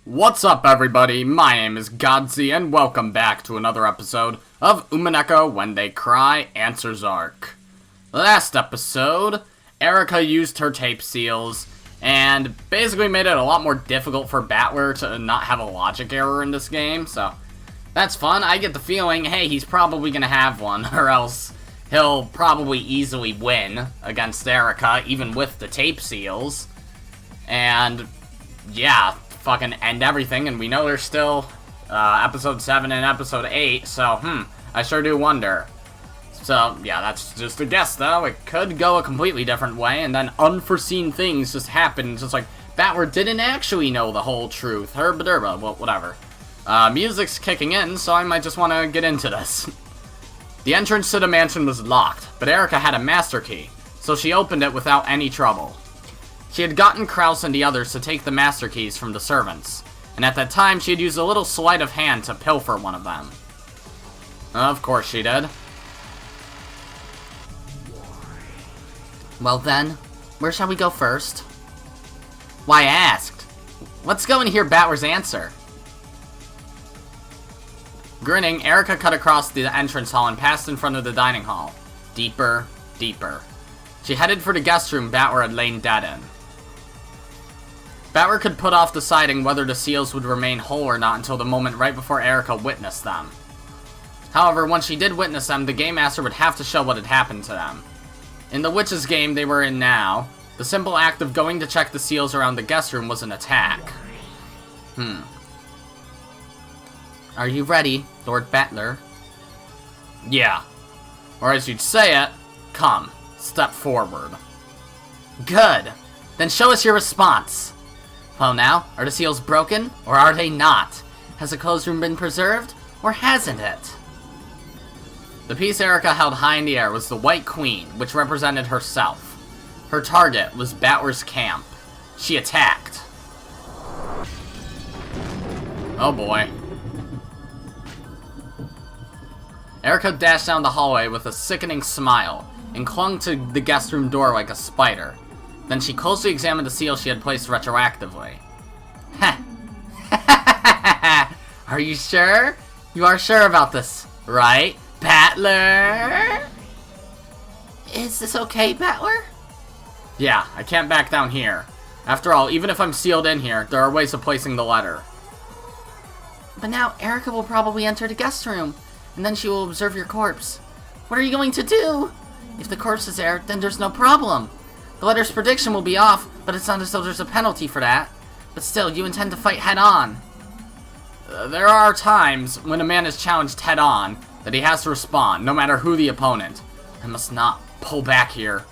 What's up, everybody? My name is Godzi, and welcome back to another episode of Umineko When They Cry Answers Arc. Last episode, Erika used her tape seals and basically made it a lot more difficult for Battler to not have a logic error in this game, so that's fun. I get the feeling, hey, he's probably gonna have one, or else he'll probably easily win against Erika, even with the tape seals. And yeah, fucking end everything, and we know there's still episode 7 and episode 8, so I sure do wonder. So yeah, that's just a guess though. It could go a completely different way, and then unforeseen things just happen, just like Battler didn't actually know the whole truth. Herba, well, whatever. Music's kicking in, so I might just want to get into this. The entrance to the mansion was locked, but Erika had a master key, so she opened it without any trouble. She had gotten Kraus and the others to take the master keys from the servants, and at that time she had used a little sleight of hand to pilfer one of them. Of course she did. Well then, where shall we go first? Why I asked. Let's go and hear Battler's answer. Grinning, Erika cut across the entrance hall and passed in front of the dining hall. Deeper, deeper. She headed for the guest room Battler had lain dead in. Battler could put off deciding whether the seals would remain whole or not until the moment right before Erika witnessed them. However, once she did witness them, the Game Master would have to show what had happened to them. In the witch's game they were in now, the simple act of going to check the seals around the guest room was an attack. Are you ready, Lord Battler? Yeah. Or as you'd say it, come, step forward. Good. Then show us your response. Well now, are the seals broken, or are they not? Has the closed room been preserved, or hasn't it? The piece Erika held high in the air was the White Queen, which represented herself. Her target was Battler's camp. She attacked. Oh boy. Erika dashed down the hallway with a sickening smile, and clung to the guest room door like a spider. Then she closely examined the seal she had placed retroactively. Heh. Are you sure? You are sure about this, right, Battler? Is this okay, Battler? Yeah, I can't back down here. After all, even if I'm sealed in here, there are ways of placing the letter. But now Erika will probably enter the guest room, and then she will observe your corpse. What are you going to do? If the corpse is there, then there's no problem. The letter's prediction will be off, but it's not as though there's a penalty for that. But still, you intend to fight head-on. There are times when a man is challenged head-on that he has to respond, no matter who the opponent. I must not pull back here.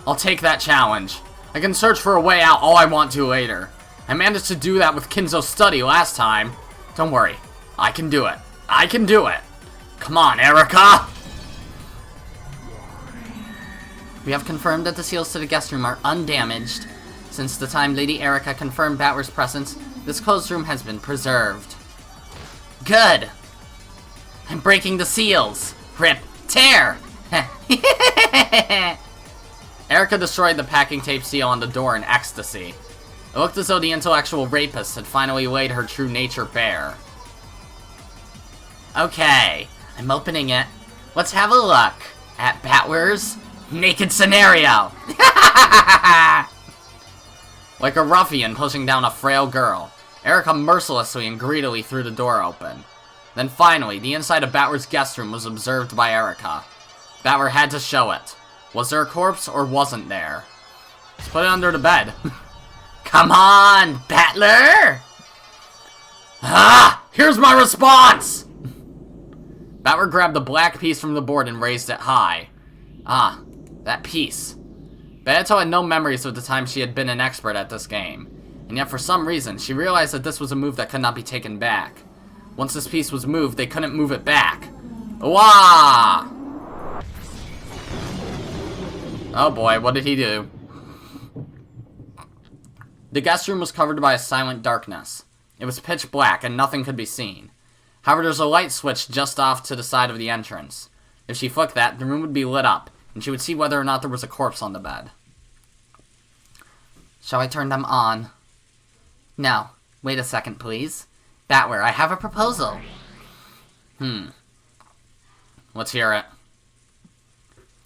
I'll take that challenge. I can search for a way out all I want to later. I managed to do that with Kinzo's study last time. Don't worry. I can do it. I can do it. Come on, Erika! We have confirmed that the seals to the guest room are undamaged. Since the time Lady Erika confirmed Battler's presence, this closed room has been preserved. Good! I'm breaking the seals! Rip! Tear! Erika destroyed the packing tape seal on the door in ecstasy. It looked as though the intellectual rapist had finally laid her true nature bare. Okay, I'm opening it. Let's have a look at Battler's naked scenario. Like a ruffian pushing down a frail girl, Erika mercilessly and greedily threw the door open. Then finally, the inside of Battler's guest room was observed by Erika. Battler had to show it. Was there a corpse or wasn't there? Let's put it under the bed. Come on, Battler! Ah! Here's my response! Battler grabbed the black piece from the board and raised it high. Ah, that piece. Bayato had no memories of the time she had been an expert at this game, and yet for some reason, she realized that this was a move that could not be taken back. Once this piece was moved, they couldn't move it back. Wah! Oh boy, what did he do? The guest room was covered by a silent darkness. It was pitch black and nothing could be seen. However, there's a light switch just off to the side of the entrance. If she flicked that, the room would be lit up, and she would see whether or not there was a corpse on the bed. Shall I turn them on? No. Wait a second, please. Battler, I have a proposal. Let's hear it.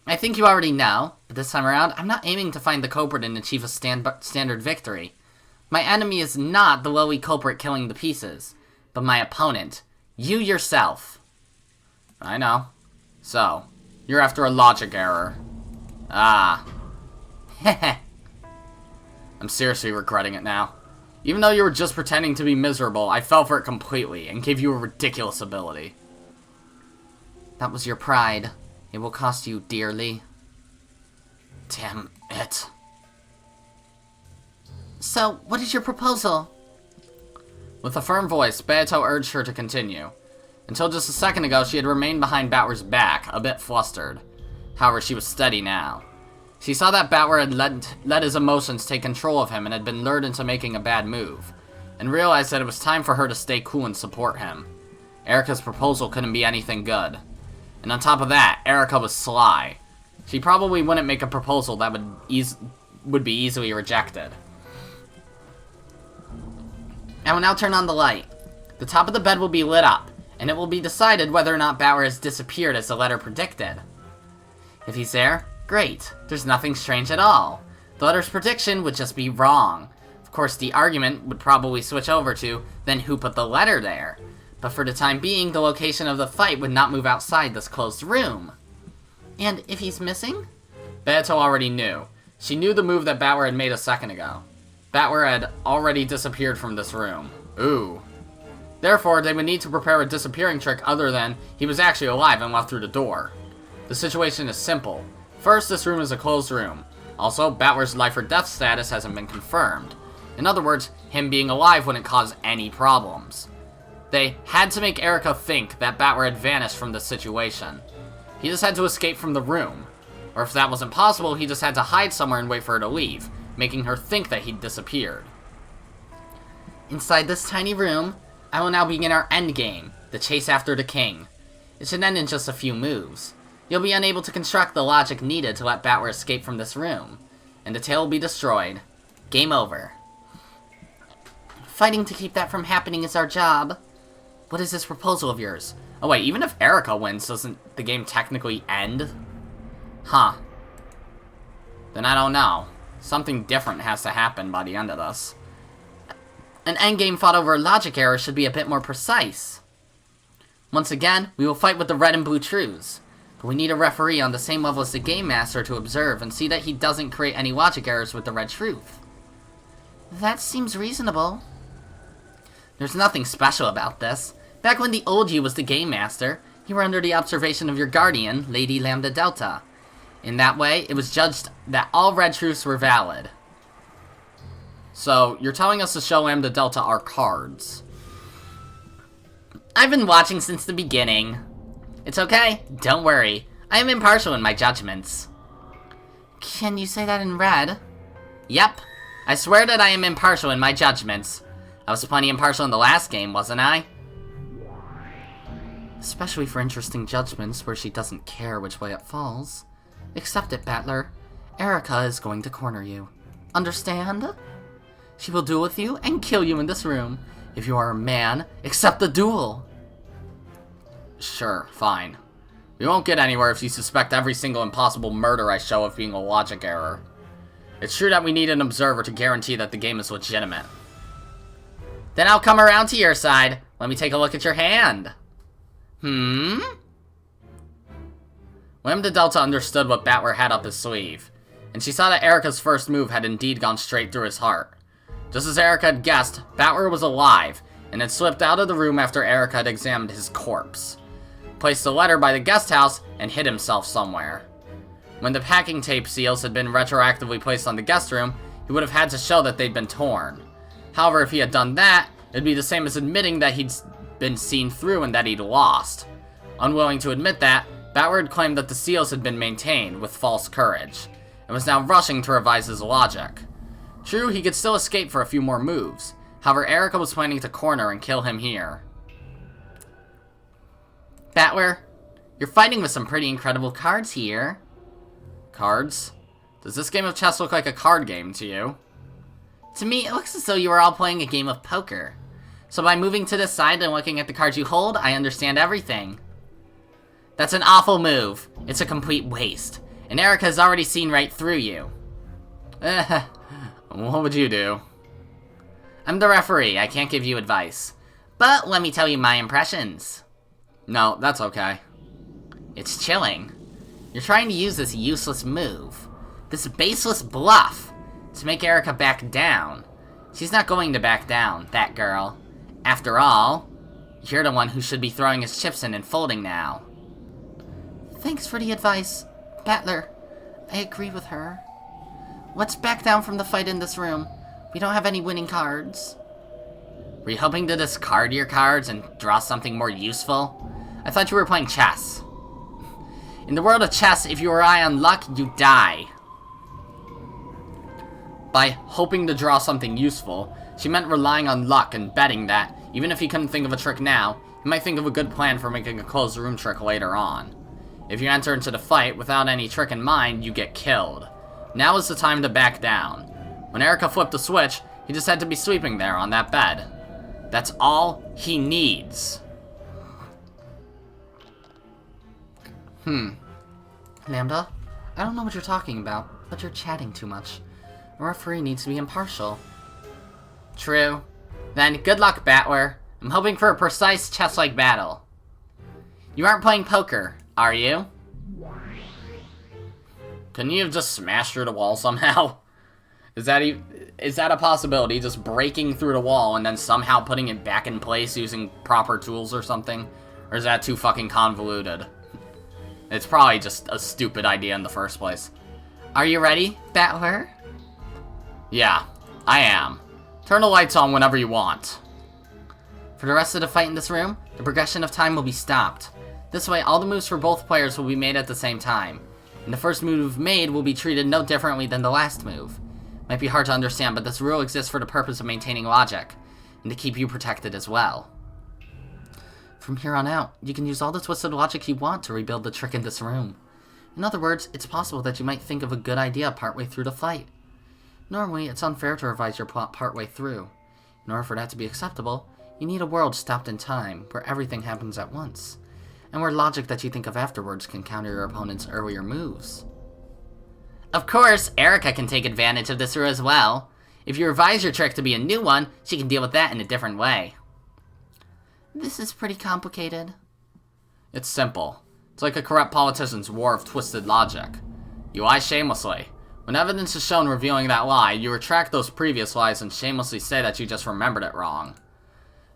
I think you already know, but this time around, I'm not aiming to find the culprit and achieve a standard victory. My enemy is not the lowly culprit killing the pieces, but my opponent. You yourself. I know. So, you're after a logic error. Ah. Heh. I'm seriously regretting it now. Even though you were just pretending to be miserable, I fell for it completely and gave you a ridiculous ability. That was your pride. It will cost you dearly. Damn it. So, what is your proposal? With a firm voice, Beato urged her to continue. Until just a second ago, she had remained behind Battler's back, a bit flustered. However, she was steady now. She saw that Battler had let his emotions take control of him and had been lured into making a bad move, and realized that it was time for her to stay cool and support him. Erika's proposal couldn't be anything good. And on top of that, Erika was sly. She probably wouldn't make a proposal that would be easily rejected. I will now turn on the light. The top of the bed will be lit up, and it will be decided whether or not Battler has disappeared as the letter predicted. If he's there, great. There's nothing strange at all. The letter's prediction would just be wrong. Of course, the argument would probably switch over to, then who put the letter there? But for the time being, the location of the fight would not move outside this closed room. And if he's missing? Beato already knew. She knew the move that Battler had made a second ago. Battler had already disappeared from this room. Ooh. Therefore, they would need to prepare a disappearing trick other than he was actually alive and left through the door. The situation is simple. First, this room is a closed room. Also, Battler's life or death status hasn't been confirmed. In other words, him being alive wouldn't cause any problems. They had to make Erika think that Battler had vanished from this situation. He just had to escape from the room. Or if that wasn't possible, he just had to hide somewhere and wait for her to leave, making her think that he'd disappeared. Inside this tiny room, I will now begin our endgame, the chase after the king. It should end in just a few moves. You'll be unable to construct the logic needed to let Battler escape from this room, and the tale will be destroyed. Game over. Fighting to keep that from happening is our job. What is this proposal of yours? Oh wait, even if Erika wins, doesn't the game technically end? Huh. Then I don't know. Something different has to happen by the end of this. An endgame fought over a logic error should be a bit more precise. Once again, we will fight with the red and blue truths. But we need a referee on the same level as the Game Master to observe and see that he doesn't create any logic errors with the red truth. That seems reasonable. There's nothing special about this. Back when the old you was the Game Master, you were under the observation of your guardian, Lady Lambda Delta. In that way, it was judged that all red truths were valid. So, you're telling us to show Lambda Delta our cards. I've been watching since the beginning. It's okay, don't worry. I am impartial in my judgments. Can you say that in red? Yep. I swear that I am impartial in my judgments. I was plenty impartial in the last game, wasn't I? Especially for interesting judgments where she doesn't care which way it falls. Accept it, Battler. Erika is going to corner you. Understand? She will duel with you and kill you in this room. If you are a man, accept the duel. Sure, fine. We won't get anywhere if you suspect every single impossible murder I show of being a logic error. It's true that we need an observer to guarantee that the game is legitimate. Then I'll come around to your side. Let me take a look at your hand. Lambda Delta understood what Battler had up his sleeve, and she saw that Erika's first move had indeed gone straight through his heart. Just as Erika had guessed, Battler was alive, and had slipped out of the room after Erika had examined his corpse, placed the letter by the guest house, and hid himself somewhere. When the packing tape seals had been retroactively placed on the guest room, he would have had to show that they'd been torn. However, if he had done that, it'd be the same as admitting that he'd been seen through and that he'd lost. Unwilling to admit that, Battler had claimed that the seals had been maintained with false courage, and was now rushing to revise his logic. True, he could still escape for a few more moves. However, Erika was planning to corner and kill him here. Battler, you're fighting with some pretty incredible cards here. Cards? Does this game of chess look like a card game to you? To me, it looks as though you are all playing a game of poker. So by moving to this side and looking at the cards you hold, I understand everything. That's an awful move. It's a complete waste. And Erika has already seen right through you. What would you do? I'm the referee. I can't give you advice. But let me tell you my impressions. No, that's okay. It's chilling. You're trying to use this useless move, this baseless bluff, to make Erika back down. She's not going to back down, that girl. After all, you're the one who should be throwing his chips in and folding now. Thanks for the advice, Battler. I agree with her. Let's back down from the fight in this room. We don't have any winning cards. Were you hoping to discard your cards and draw something more useful? I thought you were playing chess. In the world of chess, if you rely on luck, you die. By hoping to draw something useful, she meant relying on luck and betting that, even if he couldn't think of a trick now, he might think of a good plan for making a closed room trick later on. If you enter into the fight without any trick in mind, you get killed. Now is the time to back down. When Erika flipped the switch, he just had to be sleeping there on that bed. That's all he needs. Lambda, I don't know what you're talking about, but you're chatting too much. A referee needs to be impartial. True. Then, good luck, Battler. I'm hoping for a precise chess-like battle. You aren't playing poker, are you? Couldn't you have just smashed through the wall somehow? Is that a possibility, just breaking through the wall and then somehow putting it back in place using proper tools or something? Or is that too fucking convoluted? It's probably just a stupid idea in the first place. Are you ready, Battler? Yeah, I am. Turn the lights on whenever you want. For the rest of the fight in this room, the progression of time will be stopped. This way, all the moves for both players will be made at the same time. And the first move made will be treated no differently than the last move. Might be hard to understand, but this rule exists for the purpose of maintaining logic, and to keep you protected as well. From here on out, you can use all the twisted logic you want to rebuild the trick in this room. In other words, it's possible that you might think of a good idea partway through the fight. Normally, it's unfair to revise your plot partway through. In order for that to be acceptable, you need a world stopped in time, where everything happens at once, and where logic that you think of afterwards can counter your opponent's earlier moves. Of course, Erika can take advantage of this rule as well. If you revise your trick to be a new one, she can deal with that in a different way. This is pretty complicated. It's simple. It's like a corrupt politician's war of twisted logic. You lie shamelessly. When evidence is shown revealing that lie, you retract those previous lies and shamelessly say that you just remembered it wrong.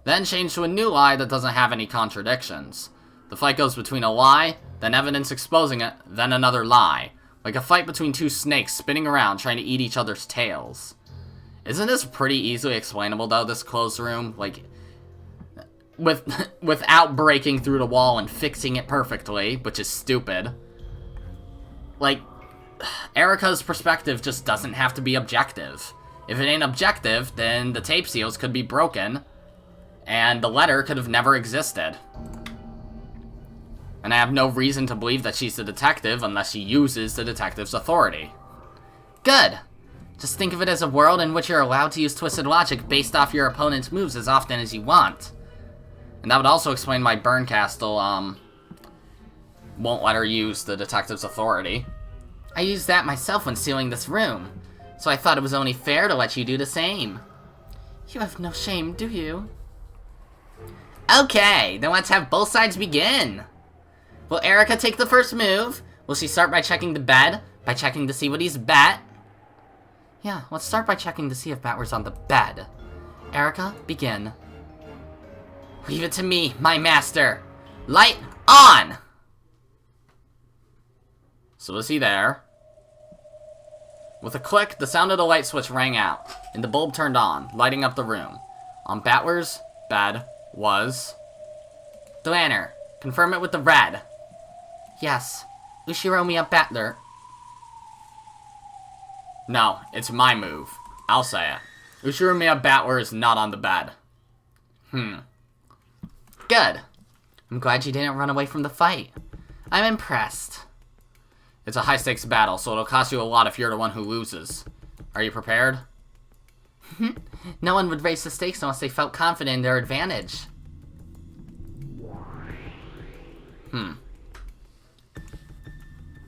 Then change to a new lie that doesn't have any contradictions. The fight goes between a lie, then evidence exposing it, then another lie. Like a fight between two snakes spinning around trying to eat each other's tails. Isn't this pretty easily explainable though, this closed room? Like, without breaking through the wall and fixing it perfectly, which is stupid. Like, Erika's perspective just doesn't have to be objective. If it ain't objective, then the tape seals could be broken, and the letter could have never existed. And I have no reason to believe that she's the detective unless she uses the detective's authority. Good! Just think of it as a world in which you're allowed to use twisted logic based off your opponent's moves as often as you want. And that would also explain why Berncastle, won't let her use the detective's authority. I used that myself when sealing this room, so I thought it was only fair to let you do the same. You have no shame, do you? Okay, then let's have both sides begin. Will Erika take the first move? Will she start by checking the bed? By checking to see what he's bet? Yeah, let's start by checking to see if Battler's on the bed. Erika, begin. Leave it to me, my master. Light on! So is he there? With a click, the sound of the light switch rang out, and the bulb turned on, lighting up the room. On Battler's bed was... Duaner, confirm it with the red. Yes, Ushiromiya Battler. No, it's my move. I'll say it. Ushiromiya Battler is not on the bed. Good. I'm glad you didn't run away from the fight. I'm impressed. It's a high-stakes battle, so it'll cost you a lot if you're the one who loses. Are you prepared? No one would raise the stakes unless they felt confident in their advantage.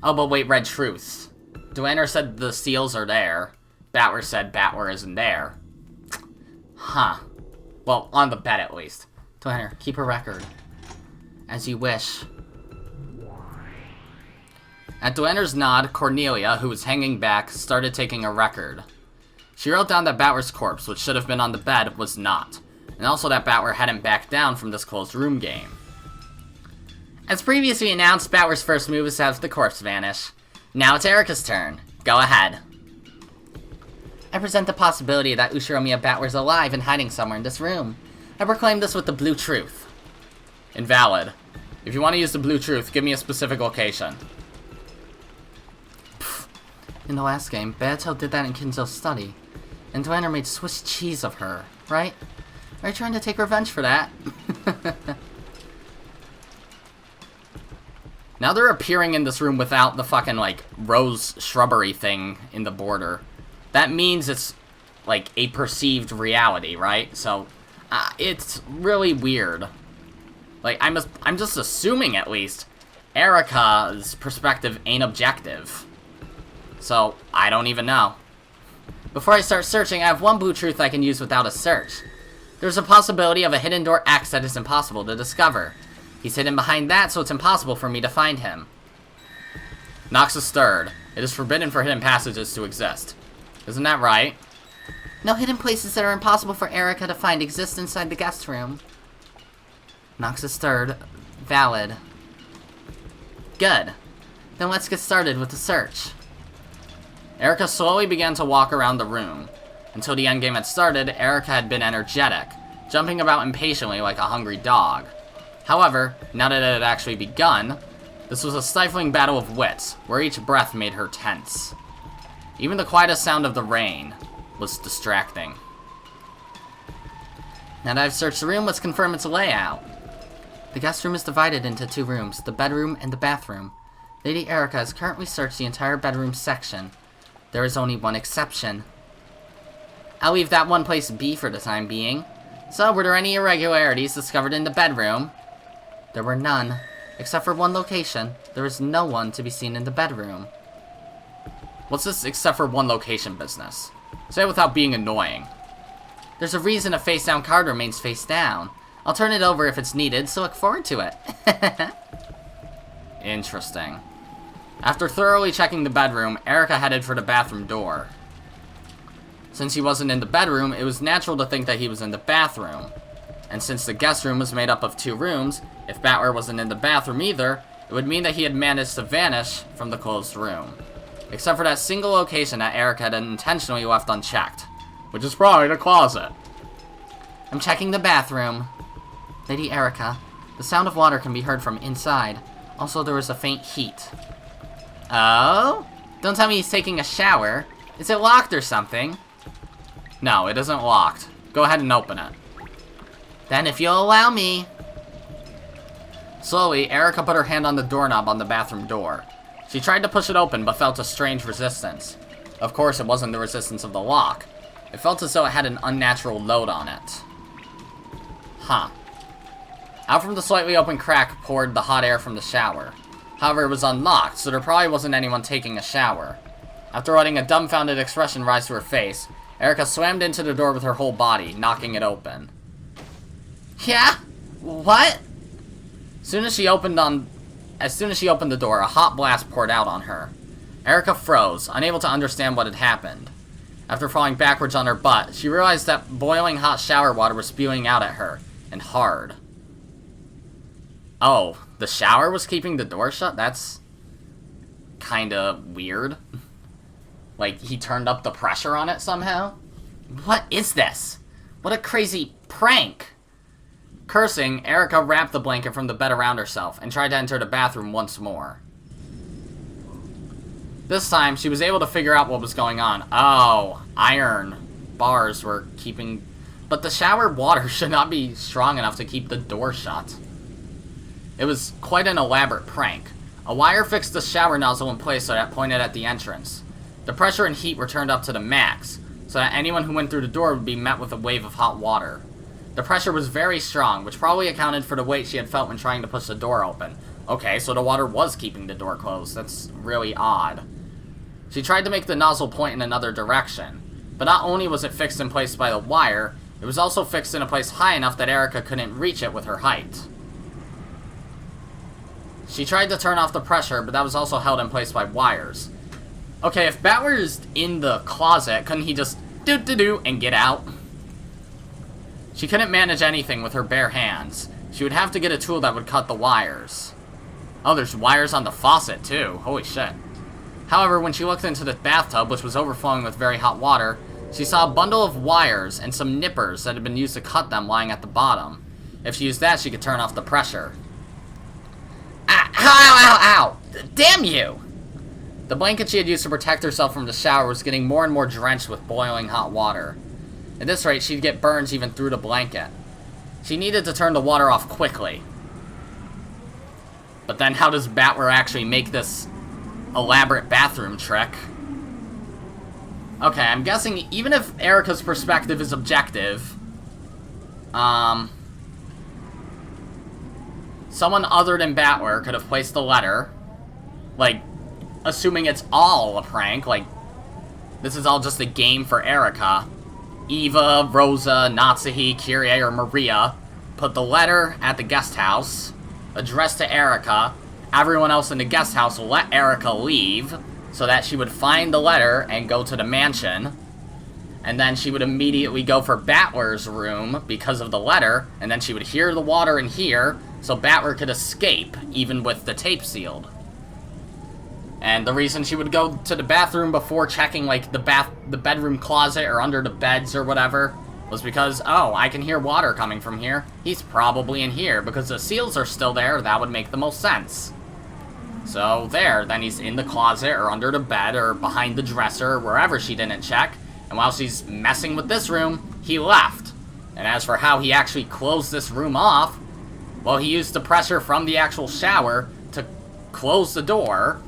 Oh, but wait, Red Truth. Duaner said the seals are there. Battler said Battler isn't there. Huh. Well, on the bet at least. Duaner, keep a record. As you wish. At Duaner's nod, Cornelia, who was hanging back, started taking a record. She wrote down that Battler's corpse, which should have been on the bed, was not. And also that Battler hadn't backed down from this closed room game. As previously announced, Battler's first move is to have the corpse vanish. Now it's Erika's turn. Go ahead. I present the possibility that Ushiromiya Battler's alive and hiding somewhere in this room. I proclaim this with the blue truth. Invalid. If you want to use the blue truth, give me a specific location. Pfft. In the last game, Bayato did that in Kinzo's study. And Duaner made Swiss cheese of her, right? Are you trying to take revenge for that? Now they're appearing in this room without the fucking, like, rose shrubbery thing in the border. That means it's, like, a perceived reality, right? So, it's really weird. Like, I'm just assuming, at least, Erika's perspective ain't objective. So, I don't even know. Before I start searching, I have one blue truth I can use without a search. There's a possibility of a hidden door X that is impossible to discover. He's hidden behind that, so it's impossible for me to find him. Noxus stirred. It is forbidden for hidden passages to exist. Isn't that right? No hidden places that are impossible for Erika to find exist inside the guest room. Noxus stirred. Valid. Good. Then let's get started with the search. Erika slowly began to walk around the room. Until the endgame had started, Erika had been energetic, jumping about impatiently like a hungry dog. However, now that it had actually begun, this was a stifling battle of wits, where each breath made her tense. Even the quietest sound of the rain was distracting. Now that I've searched the room, let's confirm its layout. The guest room is divided into two rooms, the bedroom and the bathroom. Lady Erika has currently searched the entire bedroom section. There is only one exception. I'll leave that one place be for the time being. So, were there any irregularities discovered in the bedroom? There were none. Except for one location, there is no one to be seen in the bedroom. What's this except for one location business? Say it without being annoying. There's a reason a face-down card remains face down. I'll turn it over if it's needed, so look forward to it. Interesting. After thoroughly checking the bedroom, Erika headed for the bathroom door. Since he wasn't in the bedroom, it was natural to think that he was in the bathroom. And since the guest room was made up of two rooms, if Battler wasn't in the bathroom either, it would mean that he had managed to vanish from the closed room. Except for that single location that Erika had intentionally left unchecked, which is probably the closet. I'm checking the bathroom. Lady Erika, the sound of water can be heard from inside. Also, there was a faint heat. Oh? Don't tell me he's taking a shower. Is it locked or something? No, it isn't locked. Go ahead and open it. Then if you'll allow me. Slowly, Erika put her hand on the doorknob on the bathroom door. She tried to push it open, but felt a strange resistance. Of course, it wasn't the resistance of the lock. It felt as though it had an unnatural load on it. Huh. Out from the slightly open crack poured the hot air from the shower. However, it was unlocked, so there probably wasn't anyone taking a shower. After letting a dumbfounded expression rise to her face, Erika slammed into the door with her whole body, knocking it open. Yeah? What? As soon as she opened the door, a hot blast poured out on her. Erika froze, unable to understand what had happened. After falling backwards on her butt, she realized that boiling hot shower water was spewing out at her, and hard. Oh, the shower was keeping the door shut? That's kinda weird. Like, he turned up the pressure on it somehow? What is this? What a crazy prank! Cursing, Erika wrapped the blanket from the bed around herself and tried to enter the bathroom once more. This time, she was able to figure out what was going on. Oh, iron bars were keeping... But the shower water should not be strong enough to keep the door shut. It was quite an elaborate prank. A wire fixed the shower nozzle in place so that it pointed at the entrance. The pressure and heat were turned up to the max, so that anyone who went through the door would be met with a wave of hot water. The pressure was very strong, which probably accounted for the weight she had felt when trying to push the door open. Okay, so the water was keeping the door closed. That's really odd. She tried to make the nozzle point in another direction, but not only was it fixed in place by the wire, it was also fixed in a place high enough that Erika couldn't reach it with her height. She tried to turn off the pressure, but that was also held in place by wires. Okay, if Battler is in the closet, couldn't he just do and get out? She couldn't manage anything with her bare hands. She would have to get a tool that would cut the wires. Oh, there's wires on the faucet, too. Holy shit. However, when she looked into the bathtub, which was overflowing with very hot water, she saw a bundle of wires and some nippers that had been used to cut them lying at the bottom. If she used that, she could turn off the pressure. Ow, ow, ow! Damn you! The blanket she had used to protect herself from the shower was getting more and more drenched with boiling hot water. At this rate, she'd get burns even through the blanket. She needed to turn the water off quickly. But then how does Battler actually make this elaborate bathroom trick? Okay, I'm guessing even if Erika's perspective is objective, someone other than Battler could have placed the letter, like, assuming it's all a prank, like, this is all just a game for Erika. Eva, Rosa, Natsuhi, Kyrie, or Maria put the letter at the guest house, addressed to Erika. Everyone else in the guest house let Erika leave, so that she would find the letter and go to the mansion. And then she would immediately go for Battler's room because of the letter, and then she would hear the water in here, so Battler could escape, even with the tape sealed. And the reason she would go to the bathroom before checking, like, the bedroom closet or under the beds or whatever was because, oh, I can hear water coming from here. He's probably in here, because the seals are still there. That would make the most sense. So, there. Then he's in the closet or under the bed or behind the dresser or wherever she didn't check. And while she's messing with this room, he left. And as for how he actually closed this room off, well, he used the pressure from the actual shower to close the door.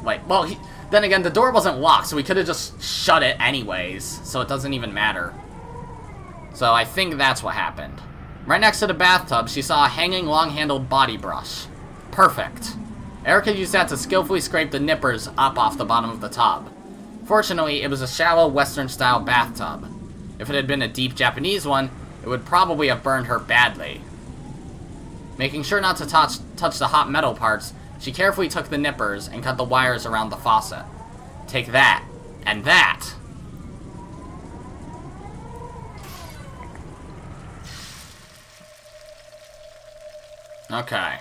Like, well, then again, the door wasn't locked, so he could have just shut it anyways, so it doesn't even matter. So I think that's what happened. Right next to the bathtub, she saw a hanging long-handled body brush. Perfect. Erika used that to skillfully scrape the nippers up off the bottom of the tub. Fortunately, it was a shallow Western-style bathtub. If it had been a deep Japanese one, it would probably have burned her badly. Making sure not to touch the hot metal parts, she carefully took the nippers and cut the wires around the faucet. Take that, and that. Okay.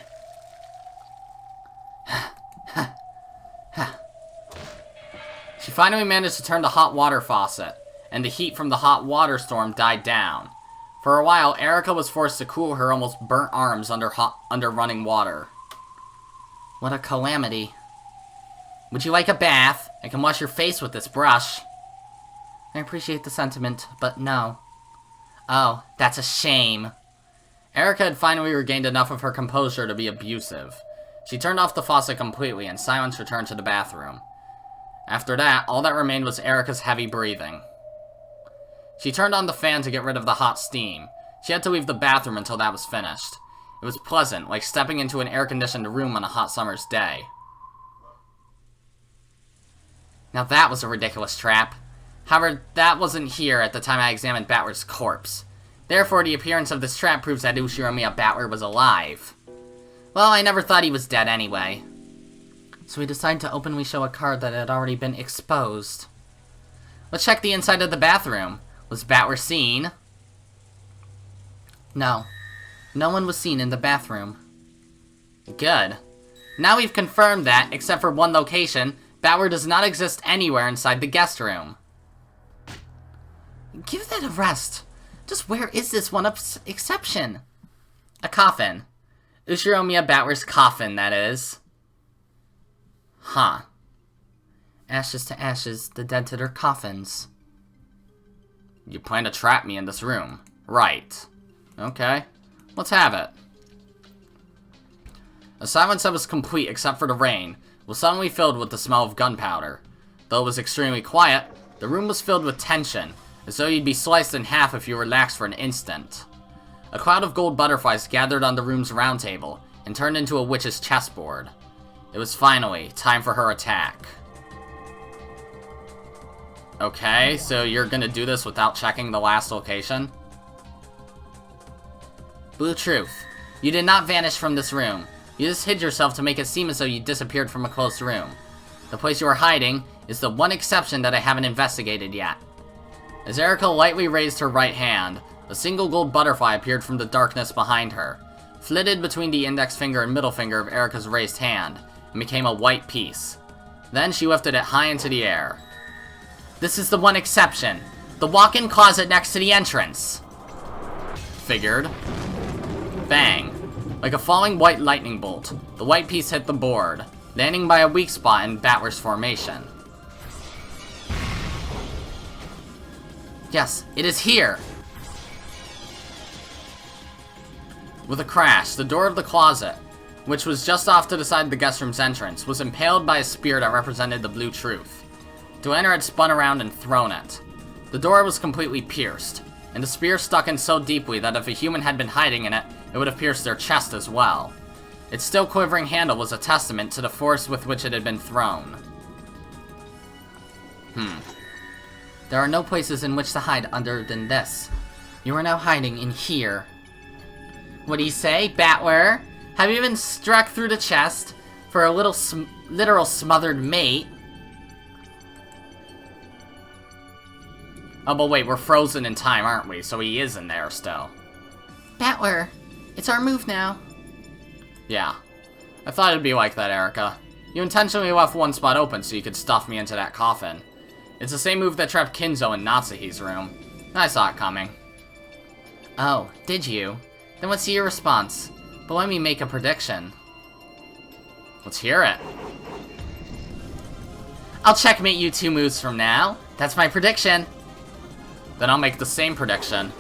She finally managed to turn the hot water faucet, and the heat from the hot water storm died down. For a while, Erika was forced to cool her almost burnt arms under running water. What a calamity. Would you like a bath? I can wash your face with this brush. I appreciate the sentiment, but no. Oh, that's a shame. Erika had finally regained enough of her composure to be abusive. She turned off the faucet completely, and silence returned to the bathroom. After that, all that remained was Erika's heavy breathing. She turned on the fan to get rid of the hot steam. She had to leave the bathroom until that was finished. It was pleasant, like stepping into an air-conditioned room on a hot summer's day. Now that was a ridiculous trap. However, that wasn't here at the time I examined Battler's corpse. Therefore, the appearance of this trap proves that Ushiromiya Battler was alive. Well, I never thought he was dead anyway. So we decided to openly show a card that had already been exposed. Let's check the inside of the bathroom. Was Battler seen? No. No one was seen in the bathroom. Good. Now we've confirmed that, except for one location, Battler does not exist anywhere inside the guest room. Give that a rest. Just where is this one exception? A coffin. Ushiromiya Battler's coffin, that is. Huh. Ashes to ashes, the dead to their coffins. You plan to trap me in this room. Right. Okay. Let's have it. A silence that was complete except for the rain was suddenly filled with the smell of gunpowder. Though it was extremely quiet, The room was filled with tension, as though you'd be sliced in half if you relaxed for an instant. A cloud of gold butterflies gathered on the room's round table and turned into a witch's chessboard. It was finally time for her attack. Okay, so you're gonna do this without checking the last location? Blue Truth, you did not vanish from this room. You just hid yourself to make it seem as though you disappeared from a closed room. The place you are hiding is the one exception that I haven't investigated yet. As Erika lightly raised her right hand, a single gold butterfly appeared from the darkness behind her, flitted between the index finger and middle finger of Erika's raised hand, and became a white piece. Then she lifted it high into the air. This is the one exception. The walk-in closet next to the entrance. Figured. Bang. Like a falling white lightning bolt, the white piece hit the board, landing by a weak spot in Battler's formation. Yes, it is here! With a crash, the door of the closet, which was just off to the side of the guest room's entrance, was impaled by a spear that represented the Blue Truth. Duenna had spun around and thrown it. The door was completely pierced, and the spear stuck in so deeply that if a human had been hiding in it, it would have pierced their chest as well. Its still quivering handle was a testament to the force with which it had been thrown. There are no places in which to hide other than this. You are now hiding in here. What do you say, Battler? Have you been struck through the chest for a literal smothered mate? Oh, but wait, we're frozen in time, aren't we? So he is in there still. Battler, it's our move now. Yeah. I thought it'd be like that, Erika. You intentionally left one spot open so you could stuff me into that coffin. It's the same move that trapped Kinzo in Natsuhi's room. I saw it coming. Oh, did you? Then let's see your response. But let me make a prediction. Let's hear it. I'll checkmate you 2 moves from now. That's my prediction. Then I'll make the same prediction.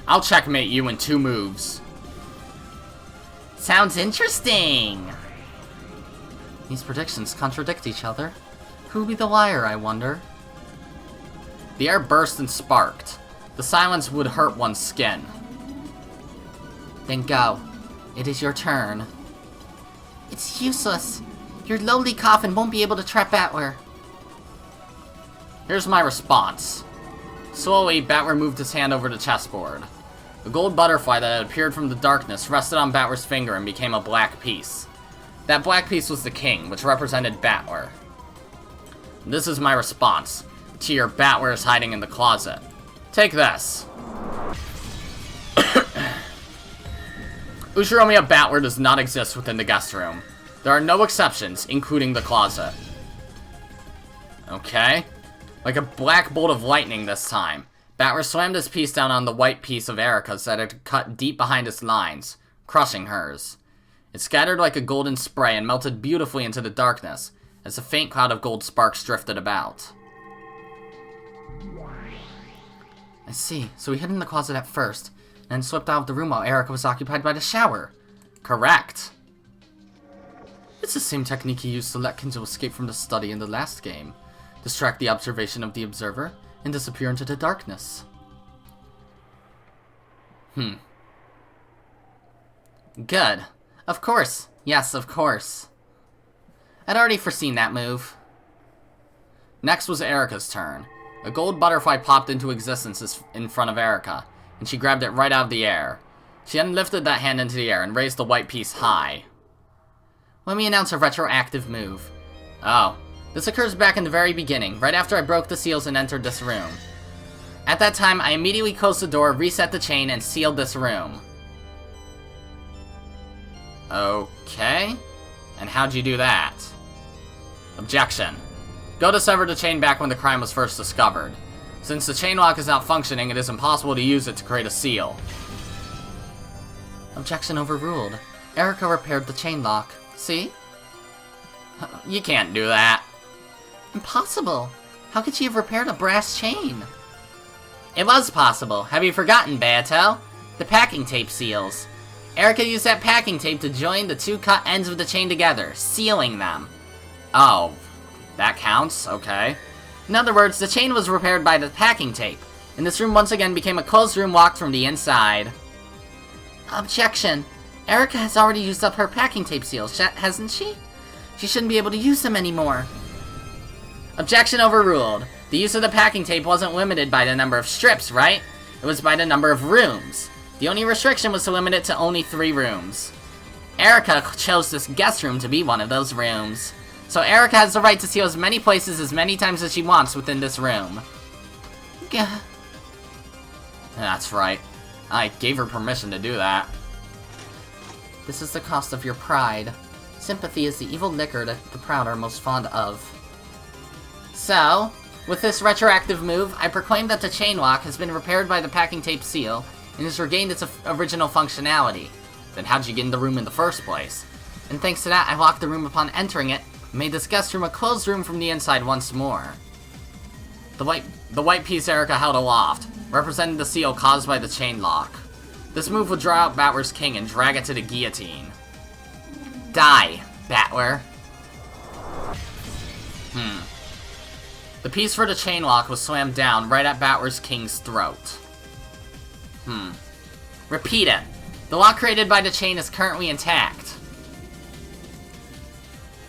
I'll checkmate you in 2 moves. Sounds interesting. These predictions contradict each other. Who'll be the liar, I wonder? The air burst and sparked. The silence would hurt one's skin. Then go. It is your turn. It's useless. Your lowly coffin won't be able to trap Battler. Here's my response. Slowly, Battler moved his hand over the chessboard. A gold butterfly that had appeared from the darkness rested on Battler's finger and became a black piece. That black piece was the king, which represented Battler. This is my response to your Battler is hiding in the closet. Take this. Ushiromiya Battler does not exist within the guest room. There are no exceptions, including the closet. Okay. Like a black bolt of lightning this time, Battler slammed his piece down on the white piece of Erika's that had cut deep behind its lines, crushing hers. It scattered like a golden spray and melted beautifully into the darkness, as a faint cloud of gold sparks drifted about. I see. So he hid in the closet at first, and then slipped out of the room while Erika was occupied by the shower. Correct. It's the same technique he used to let Kinzo escape from the study in the last game. Distract the observation of the observer, and disappear into the darkness. Good. Of course. Yes, of course. I'd already foreseen that move. Next was Erika's turn. A gold butterfly popped into existence in front of Erika, and she grabbed it right out of the air. She then lifted that hand into the air and raised the white piece high. Let me announce a retroactive move. Oh. This occurs back in the very beginning, right after I broke the seals and entered this room. At that time, I immediately closed the door, reset the chain, and sealed this room. Okay. And how'd you do that? Objection. Go to sever the chain back when the crime was first discovered. Since the chain lock is not functioning, it is impossible to use it to create a seal. Objection overruled. Erika repaired the chain lock. See? You can't do that. Impossible. How could she have repaired a brass chain? It was possible. Have you forgotten, Beato? The packing tape seals. Erika used that packing tape to join the 2 cut ends of the chain together, sealing them. Oh, that counts? Okay. In other words, the chain was repaired by the packing tape, and this room once again became a closed room locked from the inside. Objection. Erika has already used up her packing tape seals, hasn't she? She shouldn't be able to use them anymore. Objection overruled. The use of the packing tape wasn't limited by the number of strips, right? It was by the number of rooms. The only restriction was to limit it to only 3 rooms. Erika chose this guest room to be one of those rooms. So Erika has the right to seal as many places as many times as she wants within this room. Gah. That's right. I gave her permission to do that. This is the cost of your pride. Sympathy is the evil liquor that the proud are most fond of. So, with this retroactive move, I proclaim that the chain lock has been repaired by the packing tape seal and has regained its original functionality. Then how'd you get in the room in the first place? And thanks to that, I locked the room upon entering it and made this guest room a closed room from the inside once more. The white piece Erika held aloft represented the seal caused by the chain lock. This move would draw out Battler's king and drag it to the guillotine. Die, Battler. The piece for the chain lock was slammed down right at Battler's king's throat. Repeat it. The lock created by the chain is currently intact.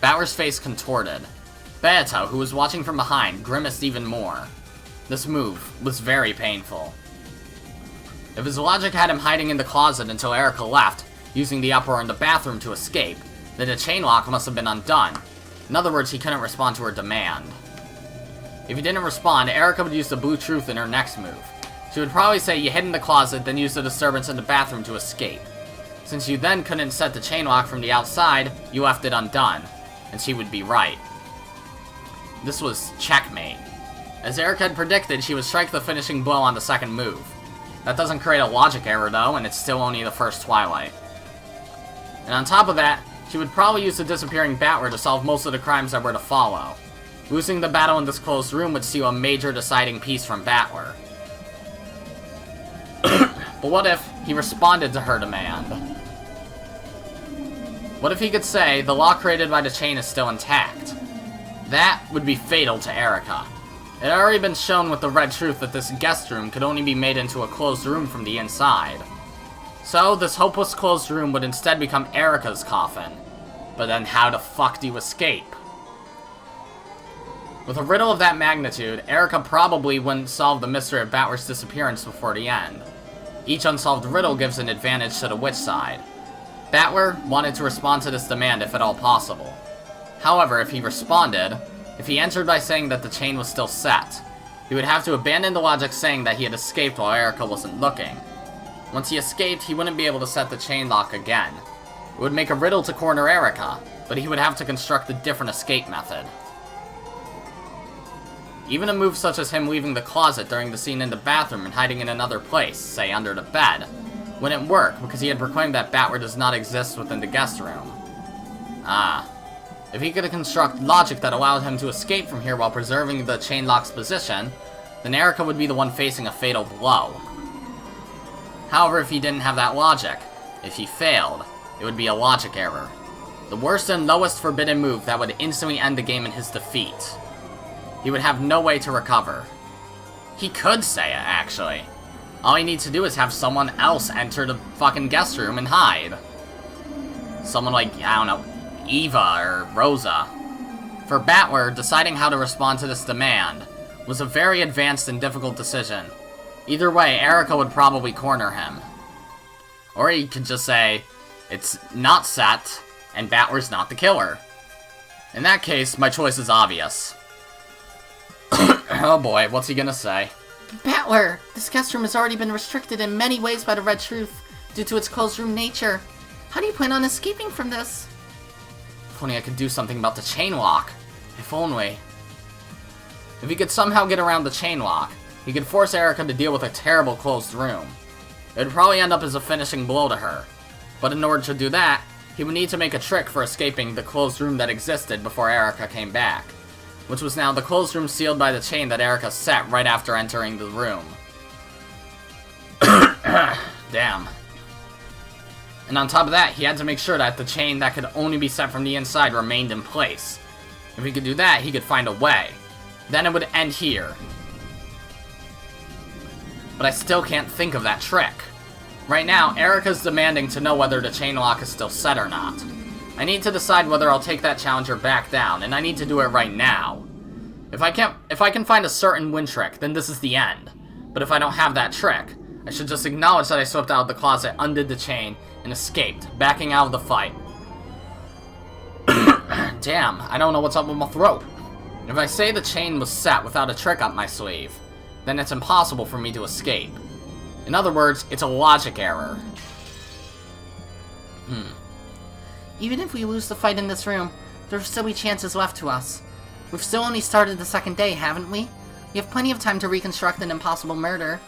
Battler's face contorted. Beato, who was watching from behind, grimaced even more. This move was very painful. If his logic had him hiding in the closet until Erika left, using the uproar in the bathroom to escape, then the chain lock must have been undone. In other words, he couldn't respond to her demand. If he didn't respond, Erika would use the blue truth in her next move. She would probably say you hid in the closet, then use the disturbance in the bathroom to escape. Since you then couldn't set the chain lock from the outside, you left it undone. And she would be right. This was checkmate. As Erika had predicted, she would strike the finishing blow on the second move. That doesn't create a logic error though, and it's still only the first Twilight. And on top of that, she would probably use the disappearing Battler to solve most of the crimes that were to follow. Losing the battle in this closed room would steal a major deciding piece from Battler. But what if he responded to her demand? What if he could say, the lock created by the chain is still intact? That would be fatal to Erika. It had already been shown with the red truth that this guest room could only be made into a closed room from the inside. So, this hopeless closed room would instead become Erika's coffin. But then how the fuck do you escape? With a riddle of that magnitude, Erika probably wouldn't solve the mystery of Battler's disappearance before the end. Each unsolved riddle gives an advantage to the witch side. Battler wanted to respond to this demand if at all possible. However, if he responded, if he answered by saying that the chain was still set, he would have to abandon the logic saying that he had escaped while Erika wasn't looking. Once he escaped, he wouldn't be able to set the chain lock again. It would make a riddle to corner Erika, but he would have to construct a different escape method. Even a move such as him leaving the closet during the scene in the bathroom and hiding in another place, say under the bed, wouldn't work because he had proclaimed that Battler does not exist within the guest room. If he could construct logic that allowed him to escape from here while preserving the chain lock's position, then Erika would be the one facing a fatal blow. However, if he didn't have that logic, if he failed, it would be a logic error. The worst and lowest forbidden move that would instantly end the game in his defeat. He would have no way to recover. He could say it, actually. All he needs to do is have someone else enter the fucking guest room and hide. Someone like, I don't know, Eva or Rosa. For Battler, deciding how to respond to this demand was a very advanced and difficult decision. Either way, Erika would probably corner him. Or he could just say, it's not set, and Battler's not the killer. In that case, my choice is obvious. Oh boy, what's he gonna say? Battler, this guest room has already been restricted in many ways by the Red Truth due to its closed room nature. How do you plan on escaping from this? If only I could do something about the chain lock. If only. If he could somehow get around the chain lock, he could force Erika to deal with a terrible closed room. It would probably end up as a finishing blow to her. But in order to do that, he would need to make a trick for escaping the closed room that existed before Erika came back, which was now the closed room sealed by the chain that Erika set right after entering the room. Damn. And on top of that, he had to make sure that the chain that could only be set from the inside remained in place. If he could do that, he could find a way. then it would end here. But I still can't think of that trick. Right now, Erika's demanding to know whether the chain lock is still set or not. I need to decide whether I'll take that challenge or back down, and I need to do it right now. If I can find a certain win trick, then this is the end. But if I don't have that trick, I should just acknowledge that I slipped out of the closet, undid the chain, and escaped, backing out of the fight. Damn, I don't know what's up with my throat. If I say the chain was set without a trick up my sleeve, then it's impossible for me to escape. In other words, it's a logic error. Even if we lose the fight in this room, there'll still be chances left to us. We've still only started the second day, haven't we? We have plenty of time to reconstruct an impossible murder.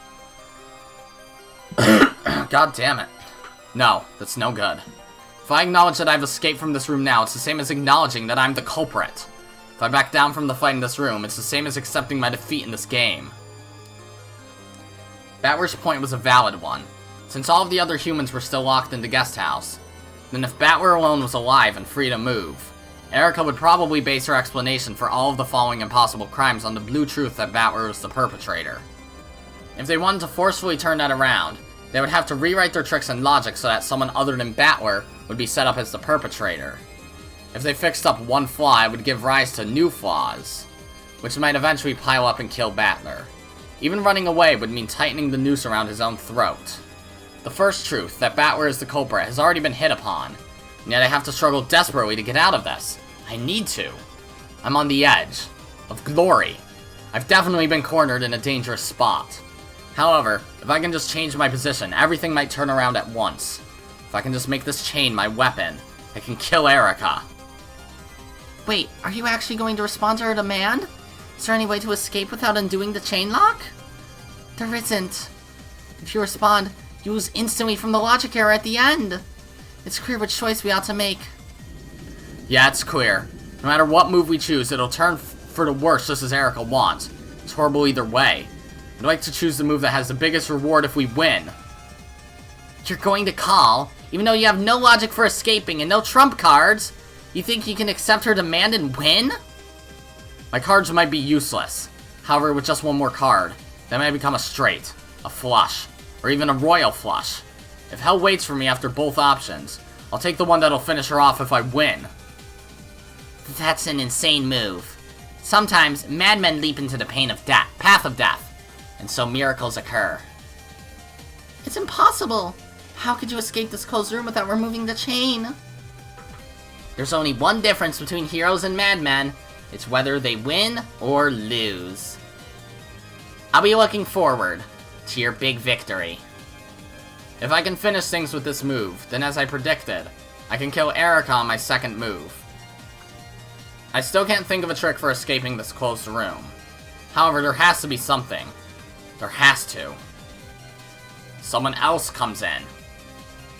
God damn it. No, that's no good. If I acknowledge that I've escaped from this room now, it's the same as acknowledging that I'm the culprit. If I back down from the fight in this room, it's the same as accepting my defeat in this game. Battler's point was a valid one. Since all of the other humans were still locked in the guest house, then if Battler alone was alive and free to move, Erika would probably base her explanation for all of the following impossible crimes on the blue truth that Battler was the perpetrator. If they wanted to forcefully turn that around, they would have to rewrite their tricks and logic so that someone other than Battler would be set up as the perpetrator. If they fixed up one flaw, it would give rise to new flaws, which might eventually pile up and kill Battler. Even running away would mean tightening the noose around his own throat. The first truth, that Battler is the culprit, has already been hit upon, and yet I have to struggle desperately to get out of this. I need to. I'm on the edge of glory. I've definitely been cornered in a dangerous spot. However, if I can just change my position, everything might turn around at once. If I can just make this chain my weapon, I can kill Erika. Wait, are you actually going to respond to her demand? Is there any way to escape without undoing the chain lock? There isn't. If you respond, you lose instantly from the logic error at the end. It's clear which choice we ought to make. Yeah, it's clear. No matter what move we choose, it'll turn for the worse just as Erika wants. It's horrible either way. I'd like to choose the move that has the biggest reward if we win. You're going to call, even though you have no logic for escaping and no trump cards? You think you can accept her demand and win? My cards might be useless. However, with just one more card, they might become a straight, a flush, or even a royal flush. If hell waits for me after both options, I'll take the one that'll finish her off if I win. That's an insane move. Sometimes, madmen leap into the path of death, and so miracles occur. It's impossible! How could you escape this closed room without removing the chain? There's only one difference between heroes and madmen. It's whether they win or lose. I'll be looking forward to your big victory. If I can finish things with this move, then as I predicted, I can kill Erika on my second move. I still can't think of a trick for escaping this closed room. However, there has to be something. There has to. Someone else comes in.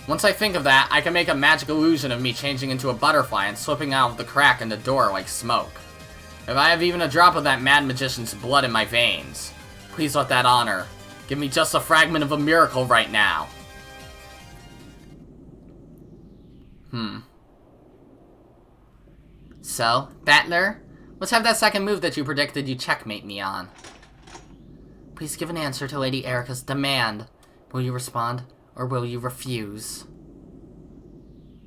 Once I think of that, I can make a magic illusion of me changing into a butterfly and slipping out of the crack in the door like smoke. If I have even a drop of that mad magician's blood in my veins, please let that honor give me just a fragment of a miracle right now. So, Battler, let's have that second move that you predicted you checkmate me on. Please give an answer to Lady Erika's demand. Will you respond, or will you refuse?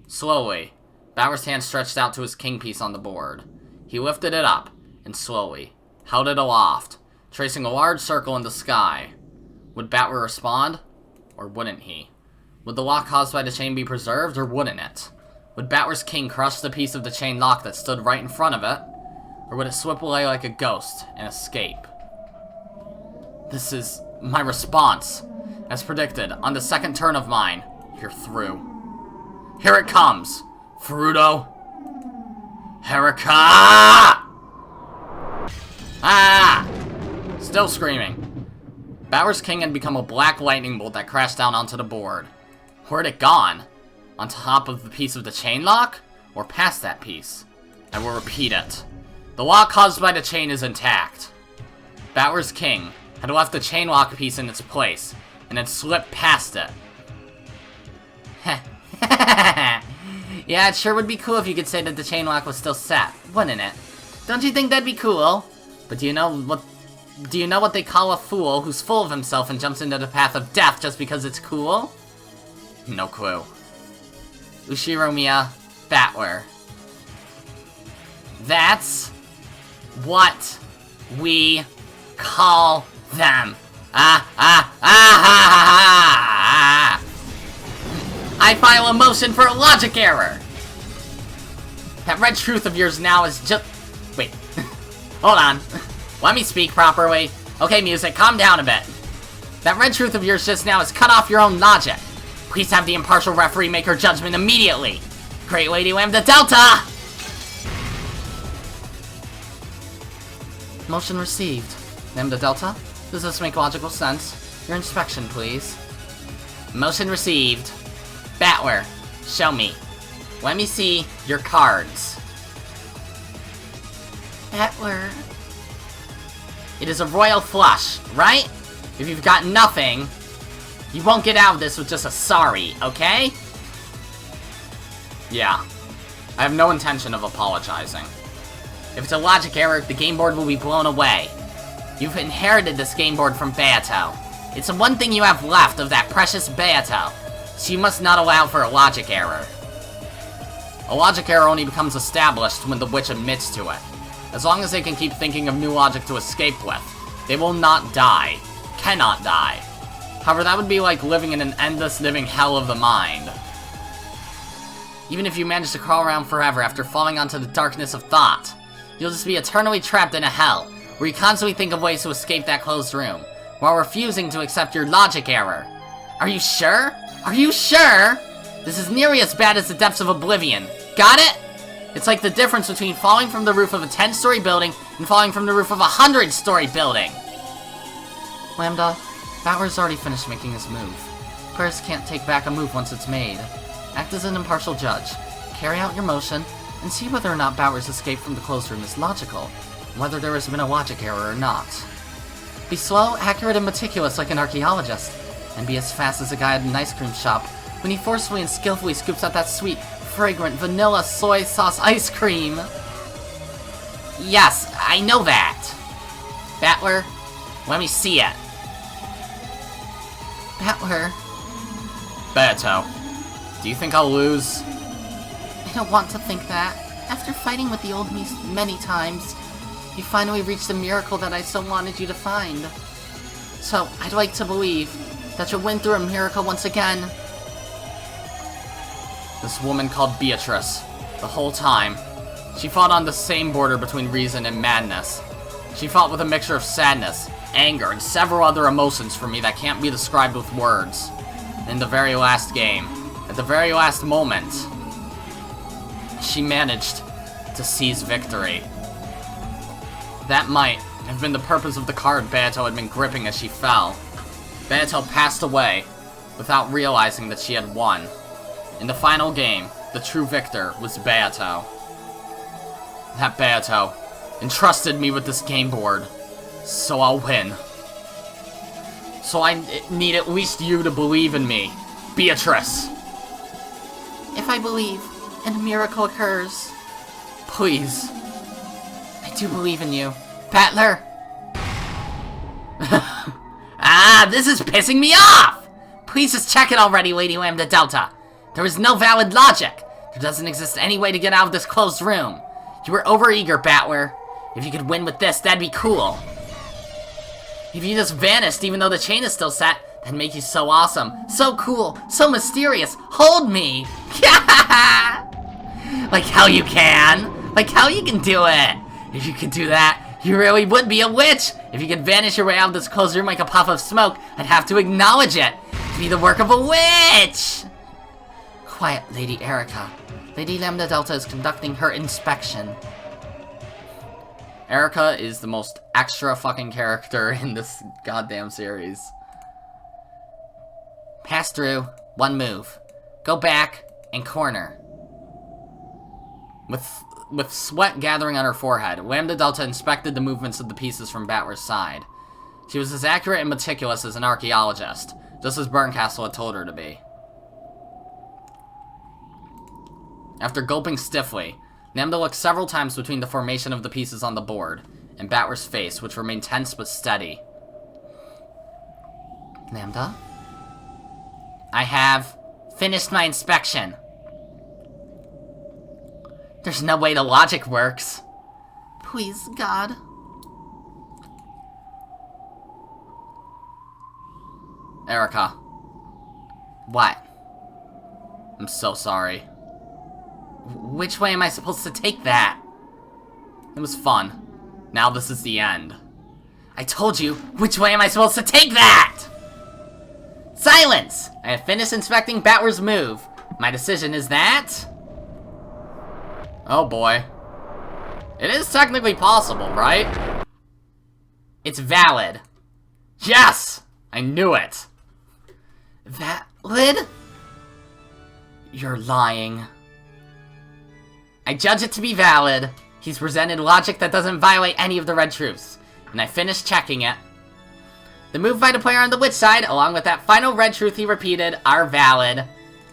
Slowly, Battler's hand stretched out to his king piece on the board. He lifted it up, and slowly, held it aloft, tracing a large circle in the sky. Would Battler respond, or wouldn't he? Would the lock caused by the chain be preserved, or wouldn't it? Would Battler's king crush the piece of the chain lock that stood right in front of it, or would it slip away like a ghost and escape? This is my response. As predicted, on the second turn of mine, you're through. Here it comes! Furuto! Erika! Ah! Still screaming. Battler's king had become a black lightning bolt that crashed down onto the board. Where'd it gone? On top of the piece of the chain lock? Or past that piece? I will repeat it. The lock caused by the chain is intact. Battler's king had left the chain lock piece in its place, and had slipped past it. Yeah, it sure would be cool if you could say that the chain lock was still set, wouldn't it? Don't you think that'd be cool? But do you know what they call a fool who's full of himself and jumps into the path of death just because it's cool? No clue. Ushiromiya, Battler. That's what we call them. I file a motion for a logic error. That red truth of yours now is just... Wait. Hold on. Let me speak properly. Okay, music, calm down a bit. That red truth of yours just now is cut off your own logic. Please have the impartial referee make her judgment immediately. Great Lady Lambda Delta! Motion received. Lambda Delta, does this make logical sense? Your inspection, please. Motion received. Battler, show me. Let me see your cards. Battler. It is a royal flush, right? If you've got nothing, you won't get out of this with just a sorry, okay? Yeah. I have no intention of apologizing. If it's a logic error, the game board will be blown away. You've inherited this game board from Beato. It's the one thing you have left of that precious Beato, so you must not allow for a logic error. A logic error only becomes established when the witch admits to it. As long as they can keep thinking of new logic to escape with, they will not die. Cannot die. However, that would be like living in an endless living hell of the mind. Even if you manage to crawl around forever after falling onto the darkness of thought, you'll just be eternally trapped in a hell, where you constantly think of ways to escape that closed room, while refusing to accept your logic error. Are you sure? Are you sure? This is nearly as bad as the depths of oblivion. Got it? It's like the difference between falling from the roof of a 10-story building and falling from the roof of a 100-story building. Lambda, Battler's already finished making his move. Players can't take back a move once it's made. Act as an impartial judge. Carry out your motion, and see whether or not Battler's escape from the closed room is logical, and whether there has been a logic error or not. Be slow, accurate, and meticulous like an archaeologist, and be as fast as a guy at an ice cream shop when he forcefully and skillfully scoops out that sweet, fragrant vanilla soy sauce ice cream. Yes, I know that. Battler, let me see it. Battler. Beato, do you think I'll lose? I don't want to think that. After fighting with the old me many times, you finally reached the miracle that I so wanted you to find. So, I'd like to believe that you'll win through a miracle once again. This woman called Beatrice, the whole time, she fought on the same border between reason and madness. She fought with a mixture of sadness, anger, and several other emotions for me that can't be described with words. In the very last game, at the very last moment, she managed to seize victory. That might have been the purpose of the card Beato had been gripping as she fell. Beato passed away without realizing that she had won. In the final game, the true victor was Beato. That Beato entrusted me with this game board, so I'll win. So I need at least you to believe in me, Beatrice. If I believe, and a miracle occurs, Please. I do believe in you. Battler! This is pissing me off! Please just check it already, Lady Lambda Delta. There is no valid logic. There doesn't exist any way to get out of this closed room. You were overeager, Battler. If you could win with this, that'd be cool. If you just vanished even though the chain is still set, that'd make you so awesome, so cool, so mysterious. Hold me! Like how you can. Like how you can do it. If you could do that, you really would be a witch. If you could vanish your way out of this closed room like a puff of smoke, I'd have to acknowledge it. It'd be the work of a witch. Quiet, Lady Erika. Lady Lambda Delta is conducting her inspection. Erika is the most extra fucking character in this goddamn series. Pass through, one move. Go back, and corner. With sweat gathering on her forehead, Lambda Delta inspected the movements of the pieces from Battler's side. She was as accurate and meticulous as an archaeologist, just as Burncastle had told her to be. After gulping stiffly, Lambda looked several times between the formation of the pieces on the board, and Battler's face, which remained tense but steady. Lambda? I have finished my inspection. There's no way the logic works. Please, God. Erika. What? I'm so sorry. Which way am I supposed to take that? It was fun. Now this is the end. I told you, which way am I supposed to take that? Silence! I have finished inspecting Battler's move. My decision is that... Oh boy. It is technically possible, right? It's valid. Yes! I knew it! Valid? You're lying. I judge it to be valid. He's presented logic that doesn't violate any of the red truths, and I finished checking it. The move by the player on the witch side, along with that final red truth he repeated, are valid.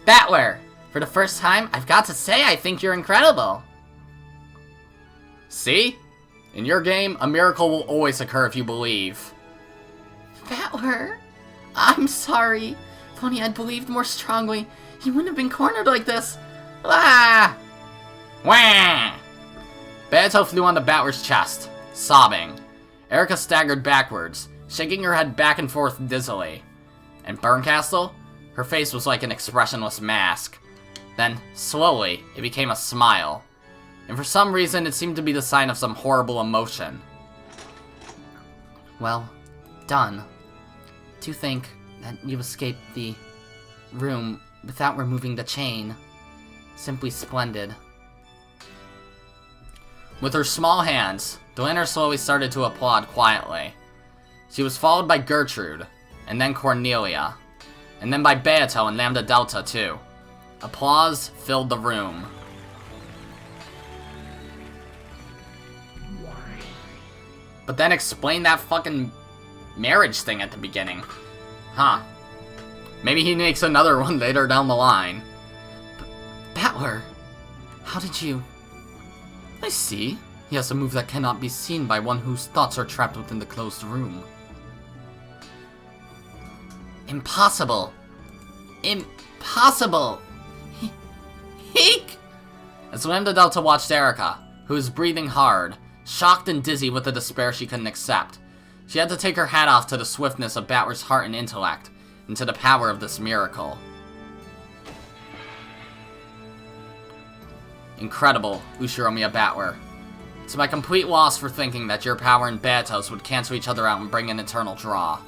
Battler, for the first time, I've got to say I think you're incredible. See? In your game, a miracle will always occur if you believe. Battler, I'm sorry. If only I'd believed more strongly, he wouldn't have been cornered like this. Ah! Wah! Beato flew onto Battler's chest, sobbing. Erika staggered backwards, shaking her head back and forth dizzily. And Burncastle? Her face was like an expressionless mask. Then, slowly, it became a smile. And for some reason, it seemed to be the sign of some horrible emotion. Well, done. To think that you escaped the room without removing the chain. Simply splendid. With her small hands, Delanner slowly started to applaud quietly. She was followed by Gertrude, and then Cornelia, and then by Beato and Lambda Delta too. Applause filled the room. But then explain that fucking marriage thing at the beginning. Huh. Maybe he makes another one later down the line. Battler, how did you... I see. He has a move that cannot be seen by one whose thoughts are trapped within the closed room. Impossible. Impossible. Eek! As Lambda Delta watched Erika, who was breathing hard, shocked and dizzy with the despair she couldn't accept, she had to take her hat off to the swiftness of Battler's heart and intellect, and to the power of this miracle. Incredible, Ushiromiya Battler. It's my complete loss for thinking that your power and Beato's would cancel each other out and bring an eternal draw.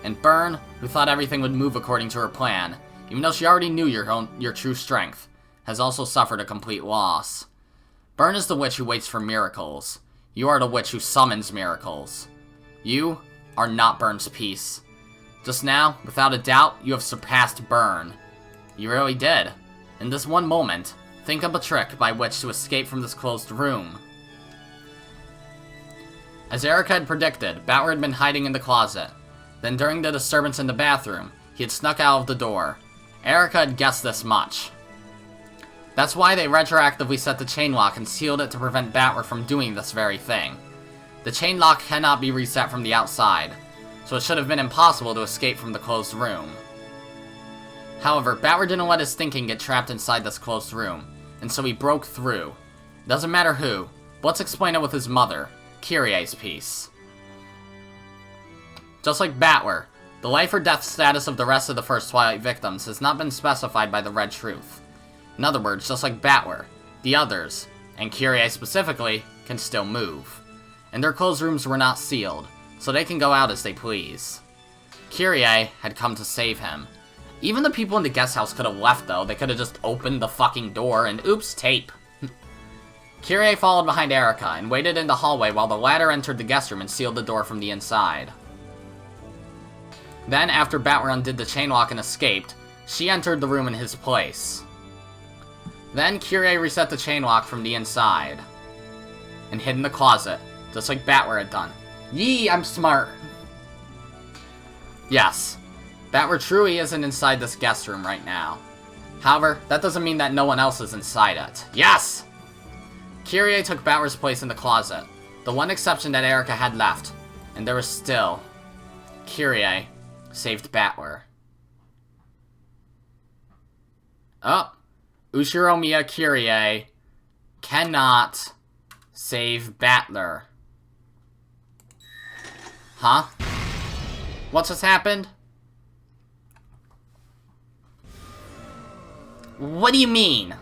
And Byrne, who thought everything would move according to her plan, even though she already knew your true strength, has also suffered a complete loss. Byrne is the witch who waits for miracles. You are the witch who summons miracles. You are not Byrne's piece. Just now, without a doubt, you have surpassed Byrne. You really did. In this one moment, think up a trick by which to escape from this closed room. As Erika had predicted, Battler had been hiding in the closet. Then during the disturbance in the bathroom, he had snuck out of the door. Erika had guessed this much. That's why they retroactively set the chain lock and sealed it to prevent Battler from doing this very thing. The chain lock cannot be reset from the outside, so it should have been impossible to escape from the closed room. However, Battler didn't let his thinking get trapped inside this closed room, and so he broke through. Doesn't matter who, but let's explain it with his mother, Kyrie's piece. Just like Battler, the life or death status of the rest of the first Twilight victims has not been specified by the Red Truth. In other words, just like Battler, the others, and Kyrie specifically, can still move. And their closed rooms were not sealed, so they can go out as they please. Kyrie had come to save him. Even the people in the guest house could have left though, they could have just opened the fucking door and oops, tape. Kyrie followed behind Erika and waited in the hallway while the latter entered the guest room and sealed the door from the inside. Then, after Battler undid the chain lock and escaped, she entered the room in his place. Then, Kyrie reset the chain lock from the inside, and hid in the closet, just like Battler had done. Yee, I'm smart! Yes, Battler truly isn't inside this guest room right now. However, that doesn't mean that no one else is inside it. Yes! Kyrie took Battler's place in the closet, The one exception that Erika had left, and there was still Kyrie saved Battler. Oh, Ushiromiya Kyrie cannot save Battler. Huh? What's just happened? What do you mean?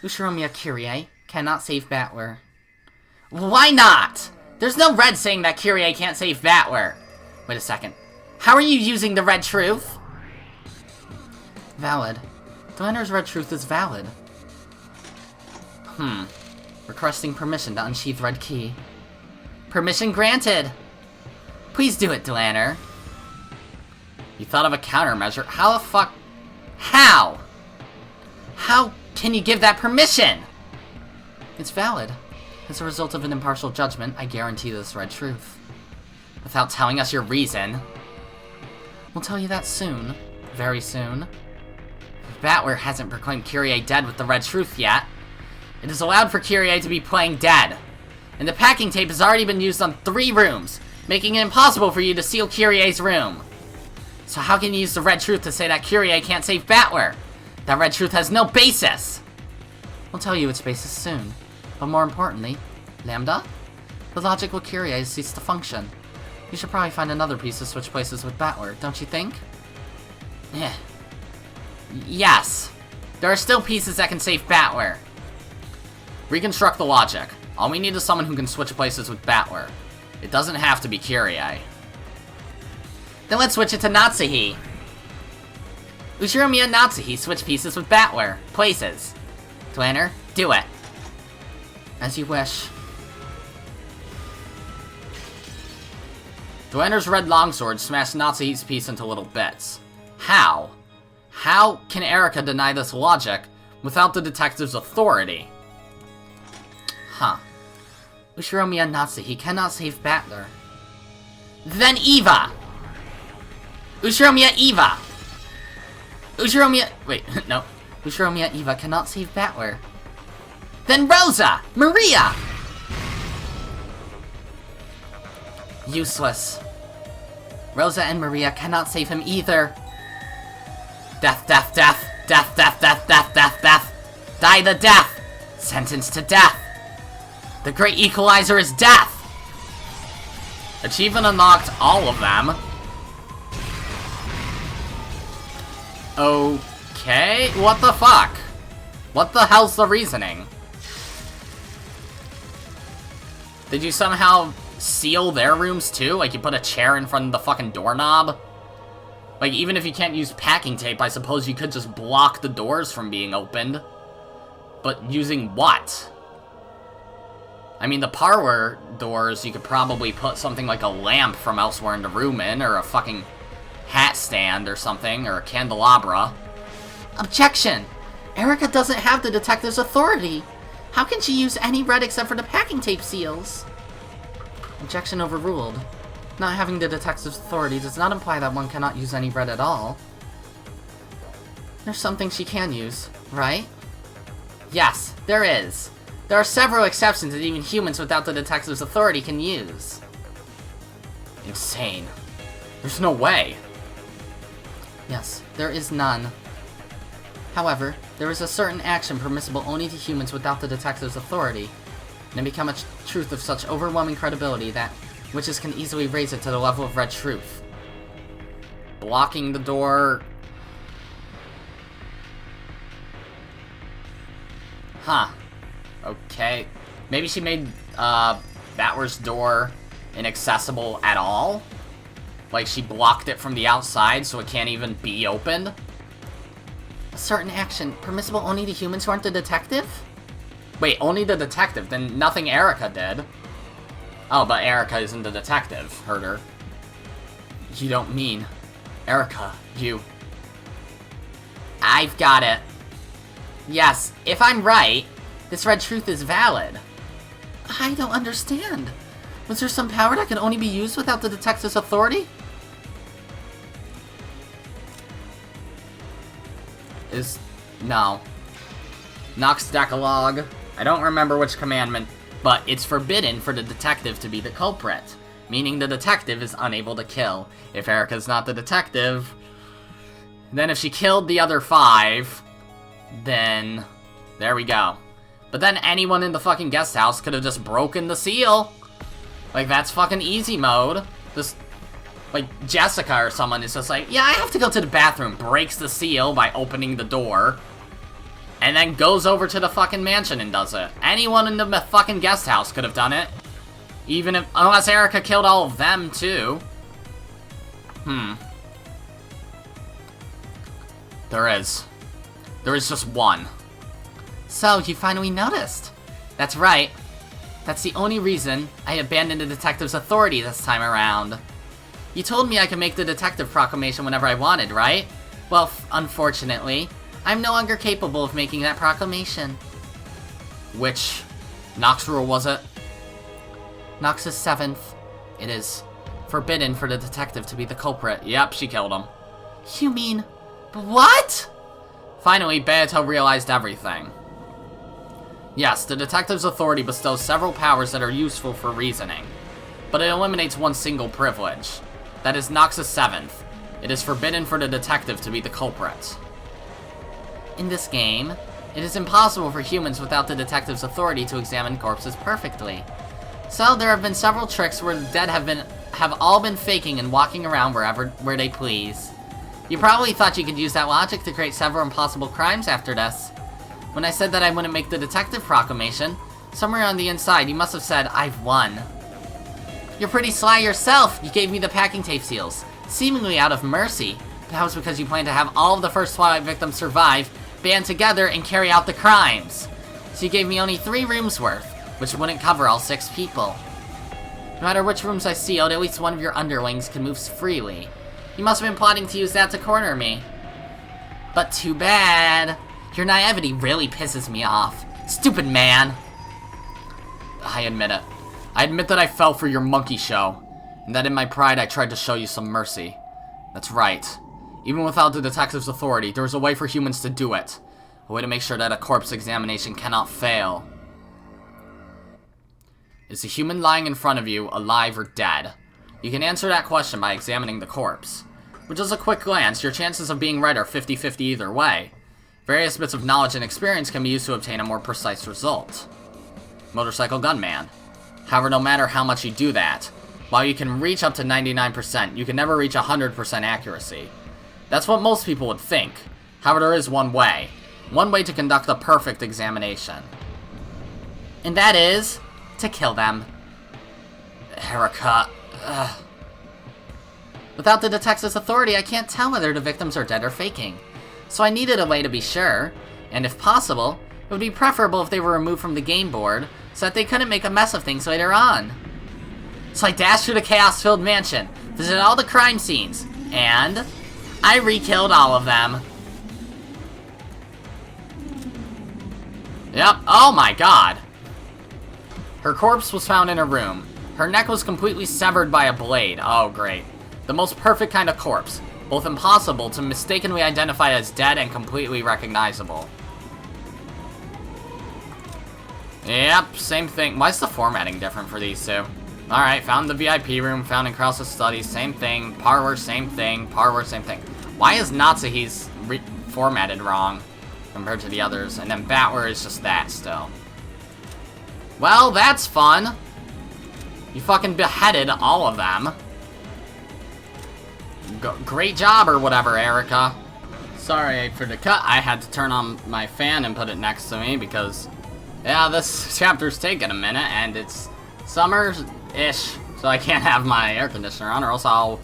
Ushiromiya Kyrie cannot save Battler. Why not? There's no red saying that Kyrie can't save Battler. Wait a second. How are you using the red truth? Valid. Dwayner's red truth is valid. Requesting permission to unsheath red key. Permission granted. Please do it, Dwayner. You thought of a countermeasure? How the fuck? How? How can you give that permission? It's valid. As a result of an impartial judgment, I guarantee this red truth. Without telling us your reason. We'll tell you that soon. Very soon. Battler hasn't proclaimed Kyrie dead with the red truth yet. It is allowed for Kyrie to be playing dead. And the packing tape has already been used on 3 rooms, making it impossible for you to seal Kyrie's room. So how can you use the red truth to say that Kyrie can't save Battler? That red truth has no basis! We'll tell you its basis soon. But more importantly, Lambda? The logic with Kyrie has ceased to function. You should probably find another piece to switch places with Battler, don't you think? Yes. There are still pieces that can save Battler. Reconstruct the logic. All we need is someone who can switch places with Battler. It doesn't have to be Kyrie. Then let's switch it to Natsuhi. Ushiromiya and Natsuhi switch pieces with Battler. Places. Dwayner, do it. As you wish. Dwayner's red longsword smashed Natsuhi's piece into little bits. How? How can Erika deny this logic without the detective's authority? Ushiromiya and Natsuhi cannot save Battler. Then Eva! Ushiromiya Eva! Wait, no. Ushiromiya Eva cannot save Battler. Then Rosa! Maria! Useless. Rosa and Maria cannot save him either. Death, death, death! Death, death, death, death, death, death! Die the death! Sentenced to death! The great equalizer is death! Achievement unlocked all of them. Okay, what the fuck? What the hell's the reasoning? Did you somehow seal their rooms too? Like you put a chair in front of the fucking doorknob? Like even if you can't use packing tape, I suppose you could just block the doors from being opened. But using what? I mean, the parlor doors, you could probably put something like a lamp from elsewhere in the room in, or a fucking hat stand or something, or a candelabra. Objection! Erika doesn't have the detective's authority. How can she use any red except for the packing tape seals? Objection overruled. Not having the detective's authority does not imply that one cannot use any red at all. There's something she can use, right? Yes, there is. There are several exceptions that even humans without the detective's authority can use. Insane. There's no way. Yes, there is none. However, there is a certain action permissible only to humans without the detective's authority, and it become a truth of such overwhelming credibility that witches can easily raise it to the level of red truth. Blocking the door. Okay. Maybe she made Battler's door inaccessible at all? Like she blocked it from the outside so it can't even be opened? A certain action permissible only to humans who aren't the detective? Wait, only the detective? Then nothing Erika did. Oh, but Erika isn't the detective. Heard her. You don't mean... Erika, you... I've got it. Yes, if I'm right, this red truth is valid. I don't understand. Was there some power that can only be used without the detective's authority? No. Nox Decalogue. I don't remember which commandment but it's forbidden for the detective to be the culprit, meaning the detective is unable to kill. If Erika's not the detective, then if she killed the other 5, then there we go. But then anyone in the fucking guest house could have just broken the seal. Like, that's fucking easy mode. Just, like, Jessica or someone is just like, yeah, I have to go to the bathroom, breaks the seal by opening the door, and then goes over to the fucking mansion and does it. Anyone in the fucking guest house could have done it. Even if, unless Erika killed all of them, too. There is just one. So, you finally noticed. That's right. That's the only reason I abandoned the detective's authority this time around. You told me I could make the detective proclamation whenever I wanted, right? Well, unfortunately, I'm no longer capable of making that proclamation. Which Nox rule was it? Nox's 7th. It is forbidden for the detective to be the culprit. Yep, she killed him. You mean... what? Finally, Beato realized everything. Yes, the detective's authority bestows several powers that are useful for reasoning, but it eliminates one single privilege. That is Nox's 7th. It is forbidden for the detective to be the culprit. In this game, it is impossible for humans without the detective's authority to examine corpses perfectly. So there have been several tricks where the dead have all been faking and walking around where they please. You probably thought you could use that logic to create several impossible crimes after this. When I said that I wouldn't make the detective proclamation, somewhere on the inside you must have said, I've won. You're pretty sly yourself. You gave me the packing tape seals, seemingly out of mercy. That was because you planned to have all of the first Twilight victims survive, band together, and carry out the crimes. So you gave me only 3 rooms worth, which wouldn't cover all 6 people. No matter which rooms I sealed, at least one of your underlings can move freely. You must have been plotting to use that to corner me. But too bad. Your naivety really pisses me off. Stupid man. I admit it. I admit that I fell for your monkey show, and that in my pride I tried to show you some mercy. That's right. Even without the detective's authority, there is a way for humans to do it. A way to make sure that a corpse examination cannot fail. Is the human lying in front of you alive or dead? You can answer that question by examining the corpse. With just a quick glance, your chances of being right are 50-50 either way. Various bits of knowledge and experience can be used to obtain a more precise result. Motorcycle gunman. However, no matter how much you do that, while you can reach up to 99%, you can never reach 100% accuracy. That's what most people would think. However, there is one way. One way to conduct a perfect examination. And that is to kill them. Erika. Without the detective's authority, I can't tell whether the victims are dead or faking. So I needed a way to be sure, and if possible, it would be preferable if they were removed from the game board, so that they couldn't make a mess of things later on. So I dashed through the chaos-filled mansion, visited all the crime scenes, and I re-killed all of them. Yep, oh my god. Her corpse was found in a room. Her neck was completely severed by a blade. Oh, great. The most perfect kind of corpse. Both impossible to mistakenly identify as dead and completely recognizable. Yep, same thing. Why is the formatting different for these two? Alright, found the VIP room, found in Krause's study, same thing. Parlor, same thing. Parlor, same thing. Why is Natsuhi's formatted wrong compared to the others? And then Battler is just that still. Well, that's fun. You fucking beheaded all of them. Great job or whatever, Erika. Sorry for the cut. I had to turn on my fan and put it next to me because, yeah, this chapter's taking a minute and it's summer-ish, so I can't have my air conditioner on or else I'll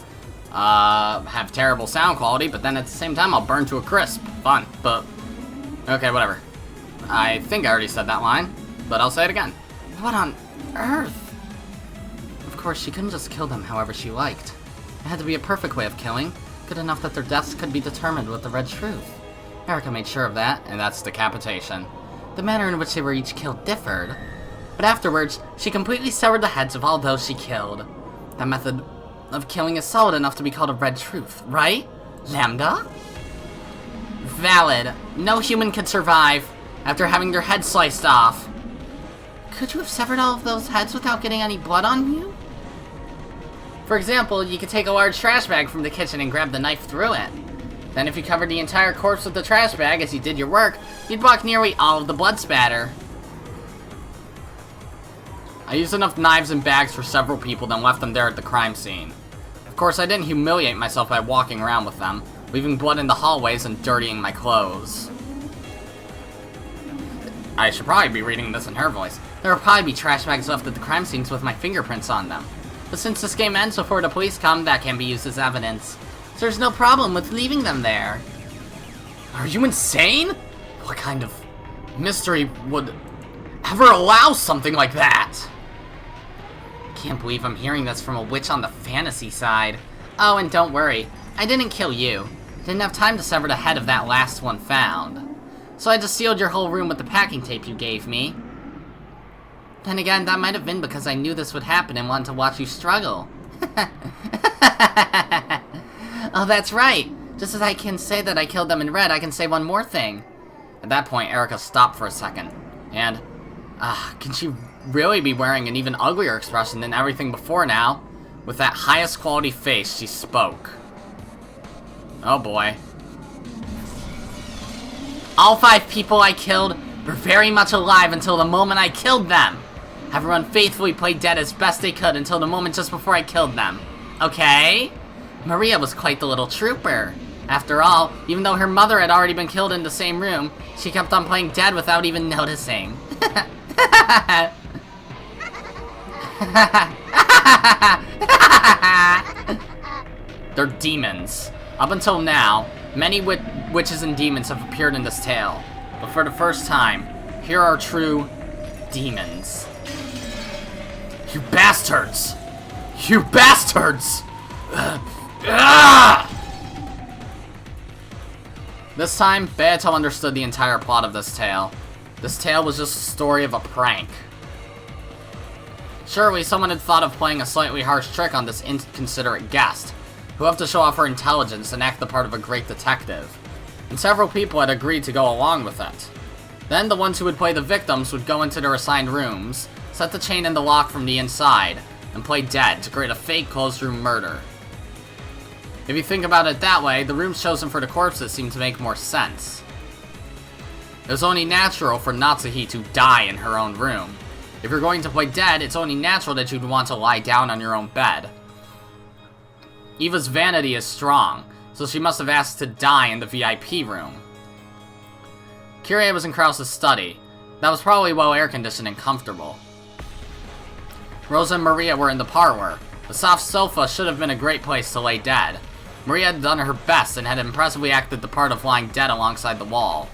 have terrible sound quality, but then at the same time I'll burn to a crisp. Fun, but okay, whatever. I think I already said that line, but I'll say it again. What on earth? Of course, she couldn't just kill them however she liked. It had to be a perfect way of killing, good enough that their deaths could be determined with the red truth. Erika made sure of that, And that's decapitation. the manner in which they were each killed differed, but afterwards, she completely severed the heads of all those she killed. That method of killing is solid enough to be called a red truth, right? Lambda? Valid. No human could survive after having their head sliced off. Could you have severed all of those heads without getting any blood on you? For example, you could take a large trash bag from the kitchen and grab the knife through it. Then if you covered the entire corpse with the trash bag as you did your work, you'd block nearly all of the blood spatter. I used enough knives and bags for several people, then left them there at the crime scene. Of course, I didn't humiliate myself by walking around with them, leaving blood in the hallways and dirtying my clothes. I should probably be reading this in her voice. There will probably be trash bags left at the crime scenes with my fingerprints on them. But since this game ends before the police come, that can be used as evidence. So there's no problem with leaving them there. Are you insane? What kind of mystery would ever allow something like that? Can't believe I'm hearing this from a witch on the fantasy side. Oh, and don't worry, I didn't kill you. Didn't have time to sever the head of that last one found. So I just sealed your whole room with the packing tape you gave me. Then again, that might have been because I knew this would happen and wanted to watch you struggle. Oh, that's right. Just as I can say that I killed them in red, I can say one more thing. At that point, Erika stopped for a second. And, can she really be wearing an even uglier expression than everything before now? With that highest quality face, she spoke. Oh boy. All 5 people I killed were very much alive until the moment I killed them. Everyone faithfully played dead as best they could until the moment just before I killed them. Okay? Maria was quite the little trooper. After all, even though her mother had already been killed in the same room, she kept on playing dead without even noticing. They're demons. Up until now, many witches and demons have appeared in this tale. But for the first time, here are true demons. You bastards! You bastards! This time, Beato understood the entire plot of this tale. This tale was just a story of a prank. Surely someone had thought of playing a slightly harsh trick on this inconsiderate guest, who had to show off her intelligence and act the part of a great detective. And several people had agreed to go along with it. Then the ones who would play the victims would go into their assigned rooms, set the chain in the lock from the inside, and play dead to create a fake closed room murder. If you think about it that way, the rooms chosen for the corpses seem to make more sense. It was only natural for Natsuhi to die in her own room. If you're going to play dead, it's only natural that you'd want to lie down on your own bed. Eva's vanity is strong, so she must have asked to die in the VIP room. Kyrie was in Krause's study. That was probably well air-conditioned and comfortable. Rosa and Maria were in the parlor. The soft sofa should have been a great place to lay dead. Maria had done her best and had impressively acted the part of lying dead alongside the wall.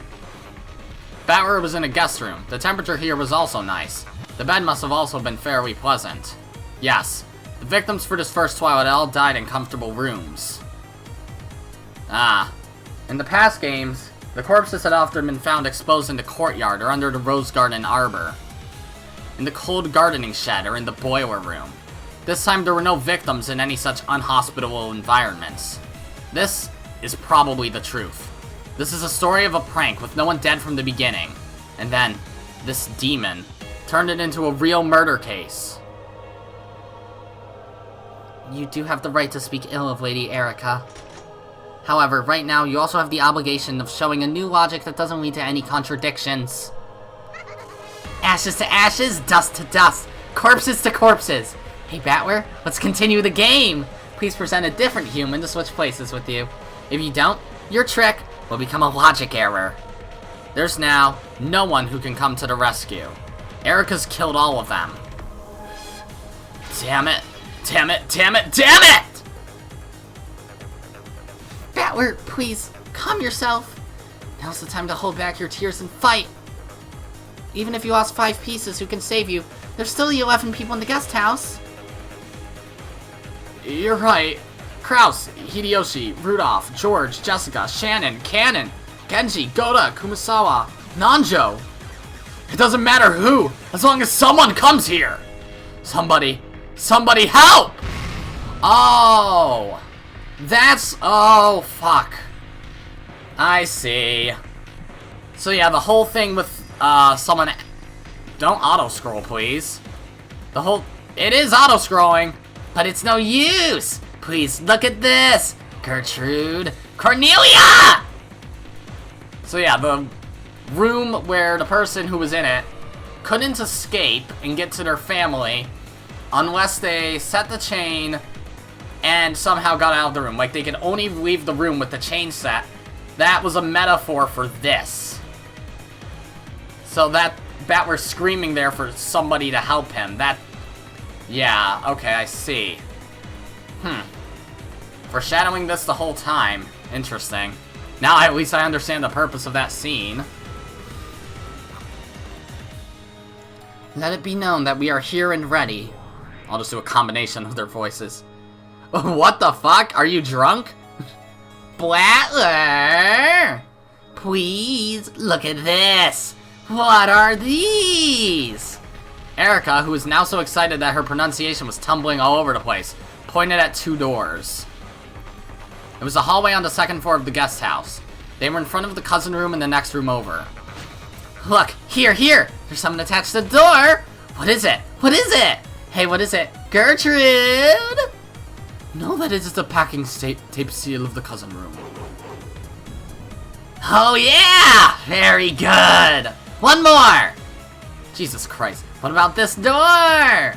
Battler was in a guest room. The temperature here was also nice. The bed must have also been fairly pleasant. Yes, the victims for this first Twilight all died in comfortable rooms. In the past games, the corpses had often been found exposed in the courtyard or under the rose garden arbor, in the cold gardening shed, or in the boiler room. This time there were no victims in any such unhospitable environments. This is probably the truth. This is a story of a prank with no one dead from the beginning. And then, this demon turned it into a real murder case. You do have the right to speak ill of Lady Erika. However, right now you also have the obligation of showing a new logic that doesn't lead to any contradictions. Ashes to ashes, dust to dust, corpses to corpses. Hey Battler, let's continue the game! Please present a different human to switch places with you. If you don't, your trick will become a logic error. There's now no one who can come to the rescue. Erika's killed all of them. Damn it! Damn it! Damn it! Damn it! Battler, please, calm yourself. Now's the time to hold back your tears and fight. Even if you lost 5 pieces who can save you, there's still the 11 people in the guest house. You're right. Krause, Hideyoshi, Rudolph, George, Jessica, Shannon, Cannon, Genji, Goda, Kumasawa, Nanjo. It doesn't matter who, as long as someone comes here. Somebody help! Oh, oh, fuck. I see. So yeah, the whole thing with, don't auto-scroll, please. It is auto-scrolling. But it's no use! Please look at this! Gertrude! Cornelia! So yeah, the room where the person who was in it couldn't escape and get to their family unless they set the chain and somehow got out of the room. Like, they could only leave the room with the chain set. That was a metaphor for this. So that Battler screaming there for somebody to help him, that... Yeah, okay, I see. Foreshadowing this the whole time. Interesting. Now at least I understand the purpose of that scene. Let it be known that we are here and ready. I'll just do a combination of their voices. What the fuck? Are you drunk? Battler! Please look at this! What are these? Erika, who is now so excited that her pronunciation was tumbling all over the place, pointed at two doors. It was a hallway on the second floor of the guest house. They were in front of the cousin room and the next room over. Look, here! There's something attached to the door! What is it? What is it? Hey, what is it? Gertrude! No, that is the packing tape seal of the cousin room. Oh yeah! Very good! One more! Jesus Christ. What about this door?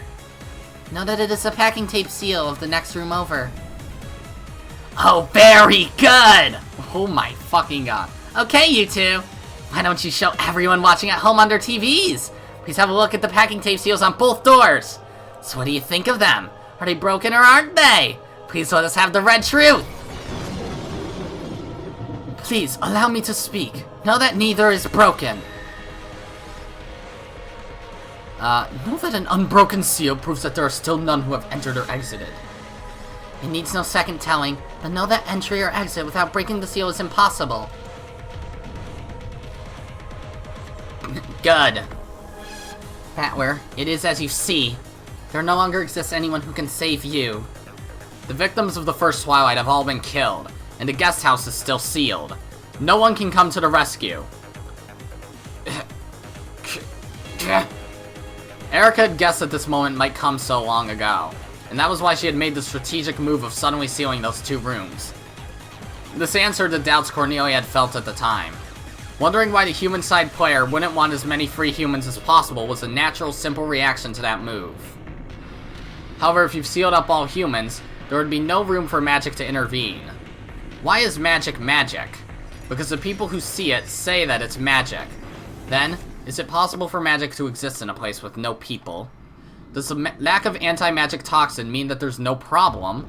Know that it is the packing tape seal of the next room over. Oh, very good! Oh my fucking god. Okay, you two. Why don't you show everyone watching at home on their TVs? Please have a look at the packing tape seals on both doors. So what do you think of them? Are they broken or aren't they? Please let us have the red truth. Please, allow me to speak. Know that neither is broken. Know that an unbroken seal proves that there are still none who have entered or exited. It needs no second telling, but know that entry or exit without breaking the seal is impossible. Good. Battler, it is as you see. There no longer exists anyone who can save you. The victims of the first Twilight have all been killed, and the guest house is still sealed. No one can come to the rescue. Erika had guessed that this moment might come so long ago, and that was why she had made the strategic move of suddenly sealing those two rooms. This answered the doubts Cornelia had felt at the time. Wondering why the human side player wouldn't want as many free humans as possible was a natural, simple reaction to that move. However, if you've sealed up all humans, there would be no room for magic to intervene. Why is magic magic? Because the people who see it say that it's magic. Then, is it possible for magic to exist in a place with no people? Does the lack of anti-magic toxin mean that there's no problem?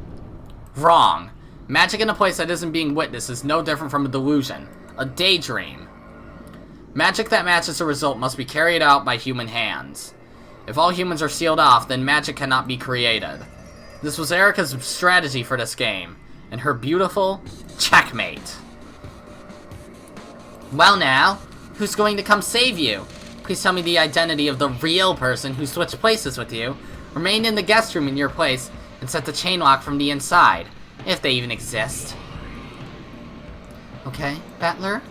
Wrong. Magic in a place that isn't being witnessed is no different from a delusion, a daydream. Magic that matches the result must be carried out by human hands. If all humans are sealed off, then magic cannot be created. This was Erika's strategy for this game, and her beautiful checkmate. Well now, who's going to come save you? Please tell me the identity of the real person who switched places with you, remained in the guest room in your place, and set the chain lock from the inside, if they even exist. Okay, Battler?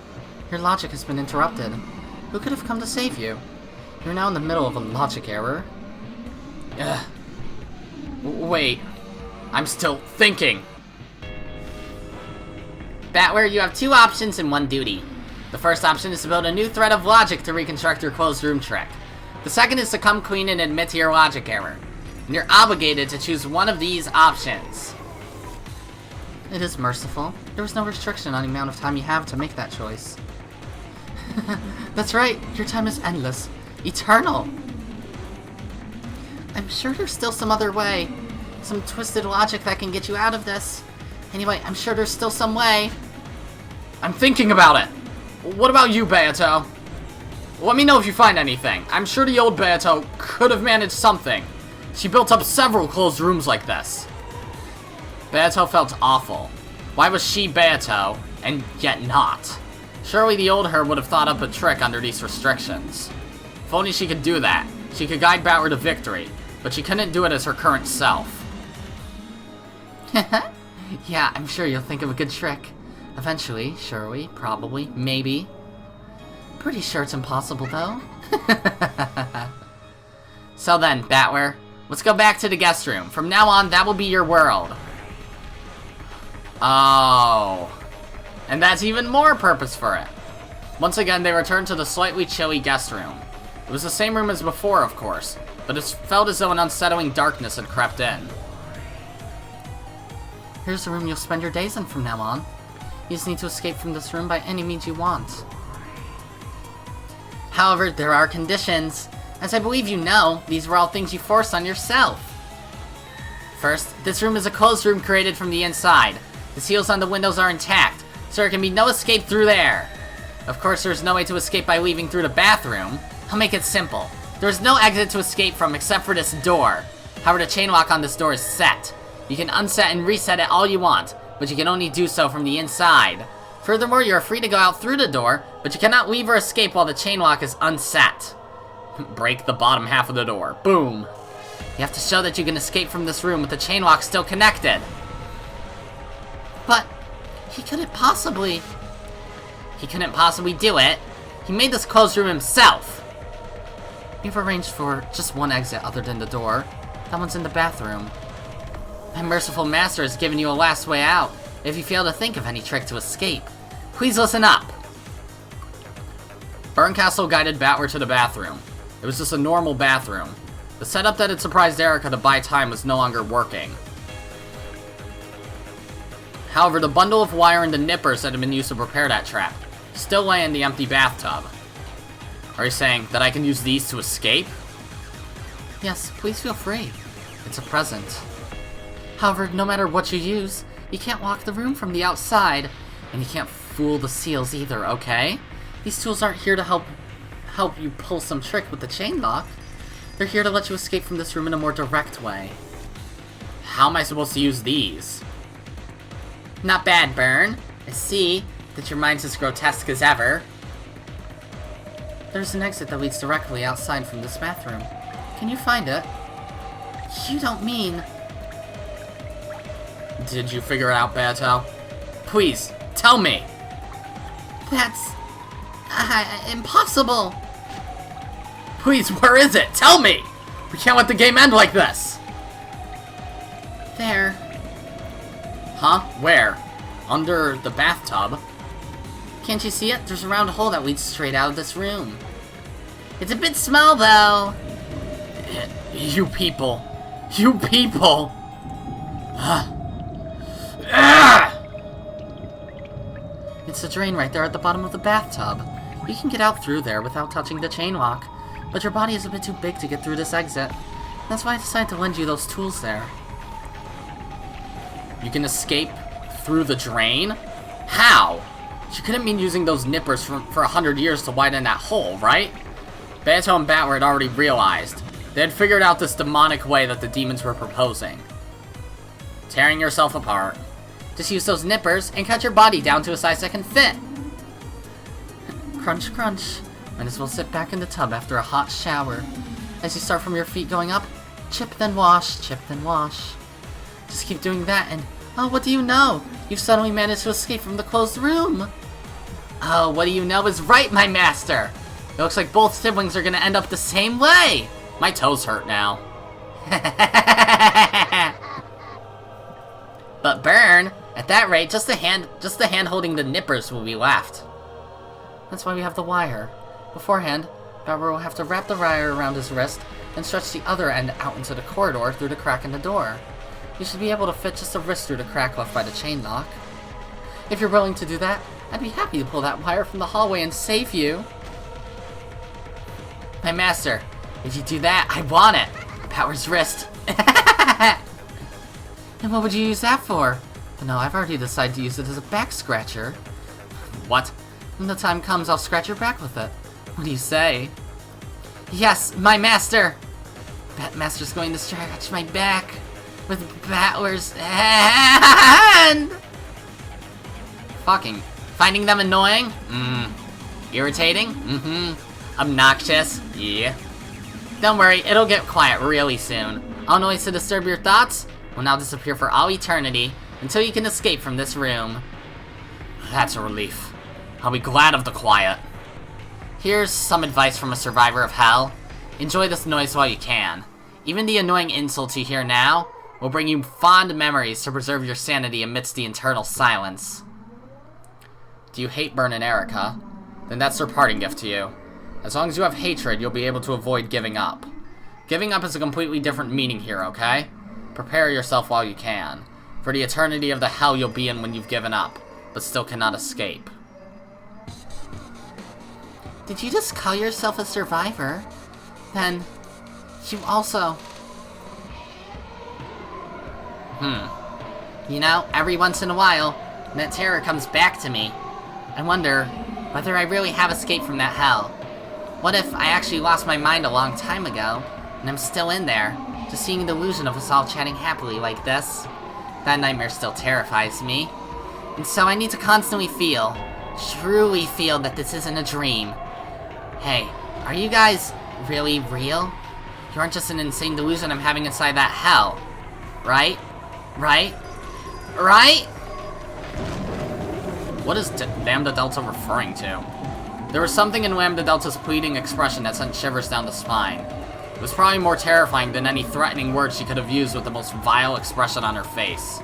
Your logic has been interrupted. Who could have come to save you? You're now in the middle of a logic error. Wait. I'm still thinking. Battler, you have two options and one duty. The first option is to build a new thread of logic to reconstruct your closed room trick. The second is to come clean and admit to your logic error. And you're obligated to choose one of these options. It is merciful. There was no restriction on the amount of time you have to make that choice. That's right, your time is endless. Eternal! I'm sure there's still some other way. Some twisted logic that can get you out of this. Anyway, I'm sure there's still some way. I'm thinking about it. What about you, Beato? Let me know if you find anything. I'm sure the old Beato could have managed something. She built up several closed rooms like this. Beato felt awful. Why was she Beato, and yet not? Surely the old her would have thought up a trick under these restrictions. If only she could do that, she could guide Battler to victory, but she couldn't do it as her current self. Yeah, I'm sure you'll think of a good trick. Eventually, surely, probably, maybe. Pretty sure it's impossible, though. So then, Battler, let's go back to the guest room. From now on, that will be your world. Oh. And that's even more purpose for it. Once again, they returned to the slightly chilly guest room. It was the same room as before, of course, but it felt as though an unsettling darkness had crept in. Here's the room you'll spend your days in from now on. You just need to escape from this room by any means you want. However, there are conditions. As I believe you know, these were all things you forced on yourself. First, this room is a closed room created from the inside. The seals on the windows are intact, so there can be no escape through there. Of course, there's no way to escape by leaving through the bathroom. I'll make it simple. There's no exit to escape from except for this door. However, the chain lock on this door is set. You can unset and reset it all you want, but you can only do so from the inside. Furthermore, you are free to go out through the door, but you cannot leave or escape while the chain lock is unset. Break the bottom half of the door. Boom. You have to show that you can escape from this room with the chain lock still connected. But he couldn't possibly... He couldn't possibly do it. He made this closed room himself. We've arranged for just one exit other than the door. That one's in the bathroom. My merciful master has given you a last way out, if you fail to think of any trick to escape. Please listen up. Berncastle guided Battler to the bathroom. It was just a normal bathroom. The setup that had surprised Erika to buy time was no longer working. However, the bundle of wire and the nippers that had been used to prepare that trap still lay in the empty bathtub. Are you saying that I can use these to escape? Yes, please feel free. It's a present. However, no matter what you use, you can't lock the room from the outside, and you can't fool the seals either, okay? These tools aren't here to help you pull some trick with the chain lock. They're here to let you escape from this room in a more direct way. How am I supposed to use these? Not bad, Bern. I see that your mind's as grotesque as ever. There's an exit that leads directly outside from this bathroom. Can you find it? You don't mean... Did you figure it out, Bato? Please, tell me! That's... impossible! Please, where is it? Tell me! We can't let the game end like this! There. Huh? Where? Under the bathtub? Can't you see it? There's a round hole that leads straight out of this room. It's a bit small, though. You people. You people! It's a drain right there at the bottom of the bathtub. You can get out through there without touching the chain lock, but your body is a bit too big to get through this exit. That's why I decided to lend you those tools there. You can escape through the drain? How? You couldn't mean using those nippers for 100 years to widen that hole, right? Bato and Battler had already realized. They had figured out this demonic way that the demons were proposing. Tearing yourself apart. Just use those nippers and cut your body down to a size that can fit. Crunch, crunch. Might as well sit back in the tub after a hot shower. As you start from your feet going up, chip then wash, chip then wash. Just keep doing that and, oh, what do you know? You've suddenly managed to escape from the closed room. Oh, what do you know is right, my master. It looks like both siblings are gonna end up the same way. My toes hurt now. But Bern, at that rate, just the hand holding the nippers will be left. That's why we have the wire. Beforehand, Battler will have to wrap the wire around his wrist and stretch the other end out into the corridor through the crack in the door. You should be able to fit just a wrist through the crack left by the chain lock. If you're willing to do that, I'd be happy to pull that wire from the hallway and save you. My master, if you do that, I want it. Battler's wrist. And what would you use that for? But no, I've already decided to use it as a back scratcher. What? When the time comes, I'll scratch your back with it. What do you say? Yes, my master. Batmaster's going to scratch my back with Battler's hand. Fucking. Finding them annoying? Irritating? Obnoxious? Yeah. Don't worry, it'll get quiet really soon. All noise to disturb your thoughts will now disappear for all eternity until you can escape from this room. That's a relief. I'll be glad of the quiet. Here's some advice from a survivor of hell. Enjoy this noise while you can. Even the annoying insults you hear now will bring you fond memories to preserve your sanity amidst the eternal silence. Do you hate Bern and Erika? Then that's their parting gift to you. As long as you have hatred, you'll be able to avoid giving up. Giving up is a completely different meaning here, okay? Prepare yourself while you can, for the eternity of the hell you'll be in when you've given up, but still cannot escape. Did you just call yourself a survivor? Then, you also... You know, every once in a while, that terror comes back to me. I wonder whether I really have escaped from that hell. What if I actually lost my mind a long time ago, and I'm still in there, just seeing the illusion of us all chatting happily like this? That nightmare still terrifies me. And so I need to constantly feel, truly feel that this isn't a dream. Hey, are you guys really real? You aren't just an insane delusion I'm having inside that hell, right? Right? Right? What is Lambda Delta referring to? There was something in Lambda Delta's pleading expression that sent shivers down the spine. It was probably more terrifying than any threatening words she could have used with the most vile expression on her face.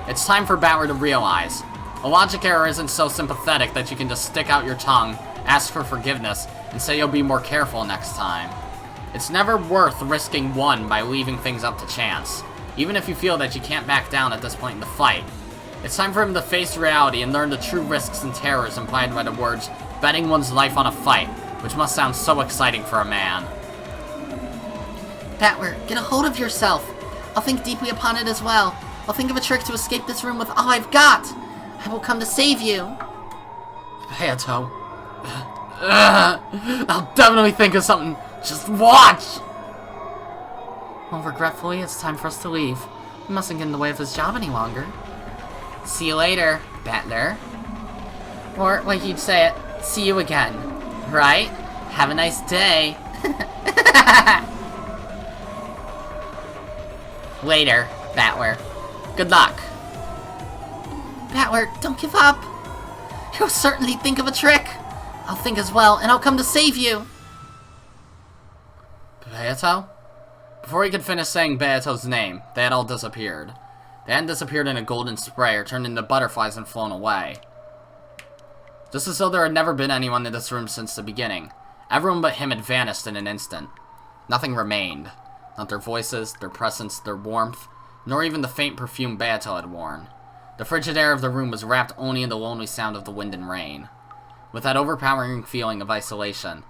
It's time for Battler to realize. A logic error isn't so sympathetic that you can just stick out your tongue, ask for forgiveness, and say you'll be more careful next time. It's never worth risking one by leaving things up to chance, even if you feel that you can't back down at this point in the fight. It's time for him to face reality and learn the true risks and terrors implied by the words, betting one's life on a fight, which must sound so exciting for a man. Battler, get a hold of yourself. I'll think deeply upon it as well. I'll think of a trick to escape this room with all I've got. I will come to save you. Hayato. I'll definitely think of something. Just watch! Well, regretfully, it's time for us to leave. We mustn't get in the way of this job any longer. See you later, Battler. Or, like you'd say it, see you again. Right? Have a nice day. Later, Battler. Good luck. Battler, don't give up. You'll certainly think of a trick. I'll think as well, and I'll come to save you. Beato? Before he could finish saying Beato's name, they had all disappeared. They hadn't disappeared in a golden spray or turned into butterflies and flown away. Just as though there had never been anyone in this room since the beginning. Everyone but him had vanished in an instant. Nothing remained. Not their voices, their presence, their warmth, nor even the faint perfume Beato had worn. The frigid air of the room was wrapped only in the lonely sound of the wind and rain. With that overpowering feeling of isolation,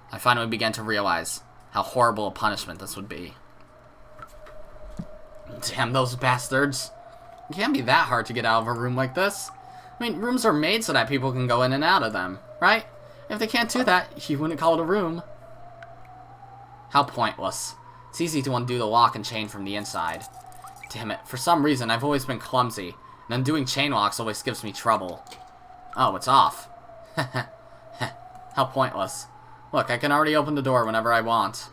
I finally began to realize how horrible a punishment this would be. Damn those bastards. It can't be that hard to get out of a room like this. I mean, rooms are made so that people can go in and out of them, right? If they can't do that, you wouldn't call it a room. How pointless. It's easy to undo the lock and chain from the inside. Damn it, for some reason I've always been clumsy, and undoing chain locks always gives me trouble. Oh, it's off. How pointless. Look, I can already open the door whenever I want.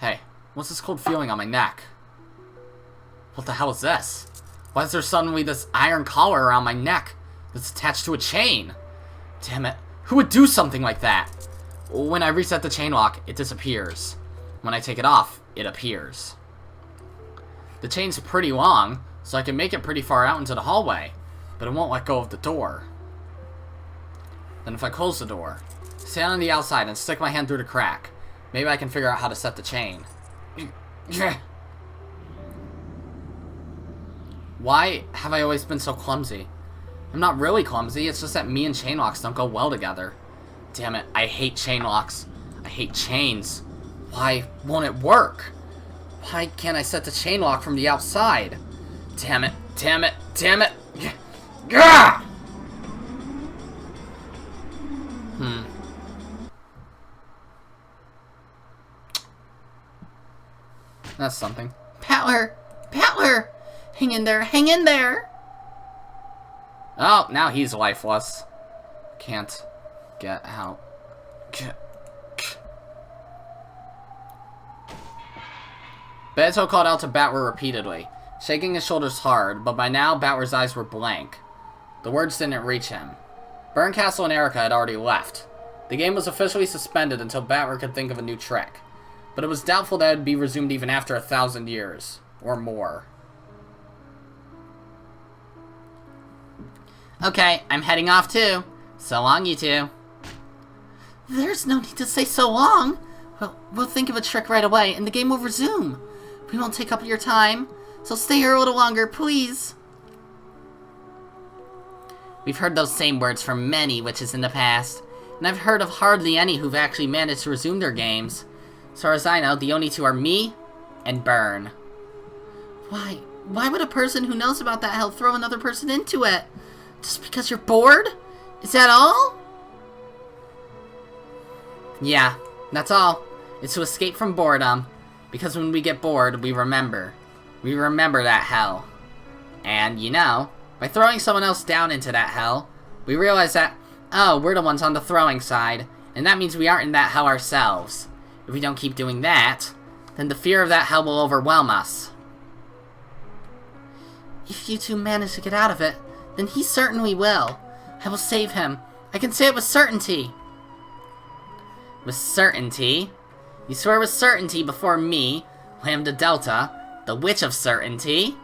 Hey, what's this cold feeling on my neck? What the hell is this? Why is there suddenly this iron collar around my neck that's attached to a chain? Damn it, who would do something like that? When I reset the chain lock, it disappears. When I take it off, it appears. The chain's pretty long, so I can make it pretty far out into the hallway, but it won't let go of the door. Then if I close the door, stand on the outside and stick my hand through the crack, maybe I can figure out how to set the chain. Why have I always been so clumsy? I'm not really clumsy, it's just that me and chain locks don't go well together. Damn it, I hate chain locks. I hate chains. Why won't it work? Why can't I set the chain lock from the outside? Damn it, damn it, damn it! Gah! That's something. Battler! Battler! Hang in there, hang in there! Oh, now he's lifeless. Can't get out. Beto called out to Battler repeatedly, shaking his shoulders hard, but by now Battler's eyes were blank. The words didn't reach him. Burncastle and Erika had already left. The game was officially suspended until Battler could think of a new trick, but it was doubtful that it would be resumed even after 1,000 years, or more. Okay, I'm heading off too. So long, you two. There's no need to say so long. We'll think of a trick right away, and the game will resume. We won't take up your time, so stay here a little longer, please. We've heard those same words from many witches in the past, and I've heard of hardly any who've actually managed to resume their games. As far as I know, the only two are me and Burn. Why would a person who knows about that hell throw another person into it? Just because you're bored? Is that all? Yeah, that's all. It's to escape from boredom, because when we get bored, we remember. We remember that hell. And, you know, by throwing someone else down into that hell, we realize that, oh, we're the ones on the throwing side, and that means we aren't in that hell ourselves. If we don't keep doing that, then the fear of that hell will overwhelm us. If you two manage to get out of it, then he certainly will. I will save him. I can say it with certainty. With certainty? You swear with certainty before me, Lambda Delta, the Witch of Certainty?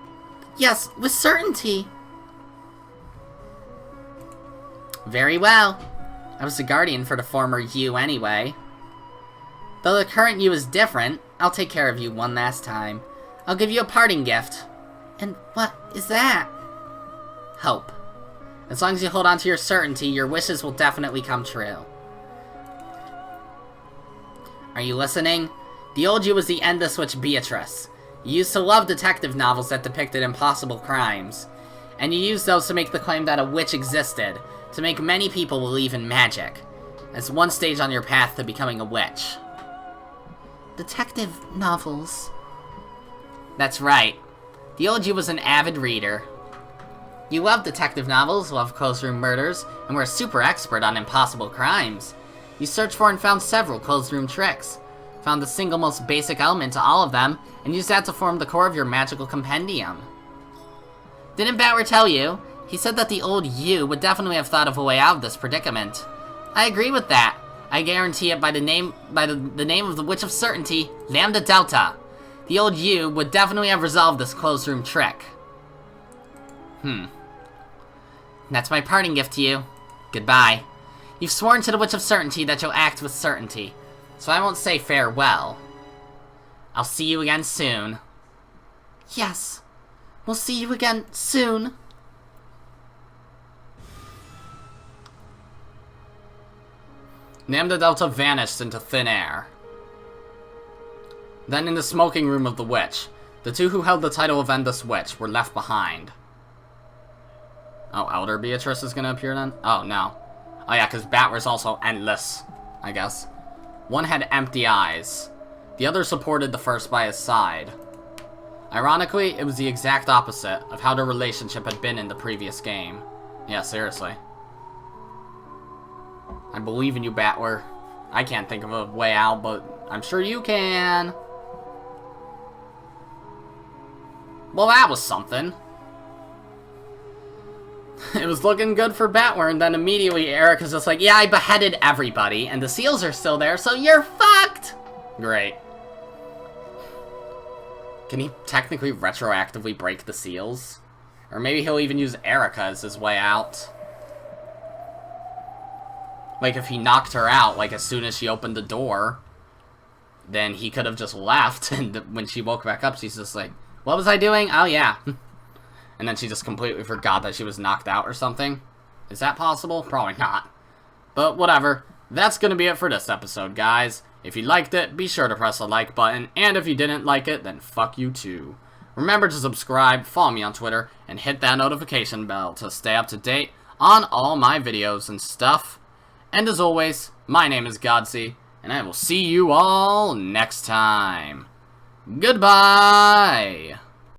Yes, with certainty. Very well. I was the guardian for the former you anyway. Though the current you is different, I'll take care of you one last time. I'll give you a parting gift. And what is that? Hope. As long as you hold on to your certainty, your wishes will definitely come true. Are you listening? The old you was the endless witch Beatrice. You used to love detective novels that depicted impossible crimes. And you used those to make the claim that a witch existed, to make many people believe in magic, as one stage on your path to becoming a witch. Detective novels. That's right. The old you was an avid reader. You loved detective novels, loved closed-room murders, and were a super expert on impossible crimes. You searched for and found several closed-room tricks, found the single most basic element to all of them, and used that to form the core of your magical compendium. Didn't Battler tell you? He said that the old you would definitely have thought of a way out of this predicament. I agree with that. I guarantee it by the name of the Witch of Certainty, Lambda Delta. The old you would definitely have resolved this closed-room trick. That's my parting gift to you. Goodbye. You've sworn to the Witch of Certainty that you'll act with certainty, so I won't say farewell. I'll see you again soon. Yes. We'll see you again soon. Lambda Delta vanished into thin air. Then in the smoking room of the witch, the two who held the title of Endless Witch were left behind. Oh, Elder Beatrice is gonna appear then? Oh, no. Oh yeah, because Battler's also endless, I guess. One had empty eyes. The other supported the first by his side. Ironically, it was the exact opposite of how their relationship had been in the previous game. Yeah, seriously. I believe in you, Battler. I can't think of a way out, but I'm sure you can. Well, that was something. It was looking good for Battler, and then immediately Erika's just like, yeah, I beheaded everybody, and the seals are still there, so you're fucked! Great. Can he technically retroactively break the seals? Or maybe he'll even use Erika as his way out. Like, if he knocked her out, like, as soon as she opened the door, then he could have just left, and when she woke back up, she's just like, what was I doing? Oh, yeah. And then she just completely forgot that she was knocked out or something. Is that possible? Probably not. But whatever. That's gonna be it for this episode, guys. If you liked it, be sure to press the like button, and if you didn't like it, then fuck you too. Remember to subscribe, follow me on Twitter, and hit that notification bell to stay up to date on all my videos and stuff. And as always, my name is Godzi, and I will see you all next time. Goodbye!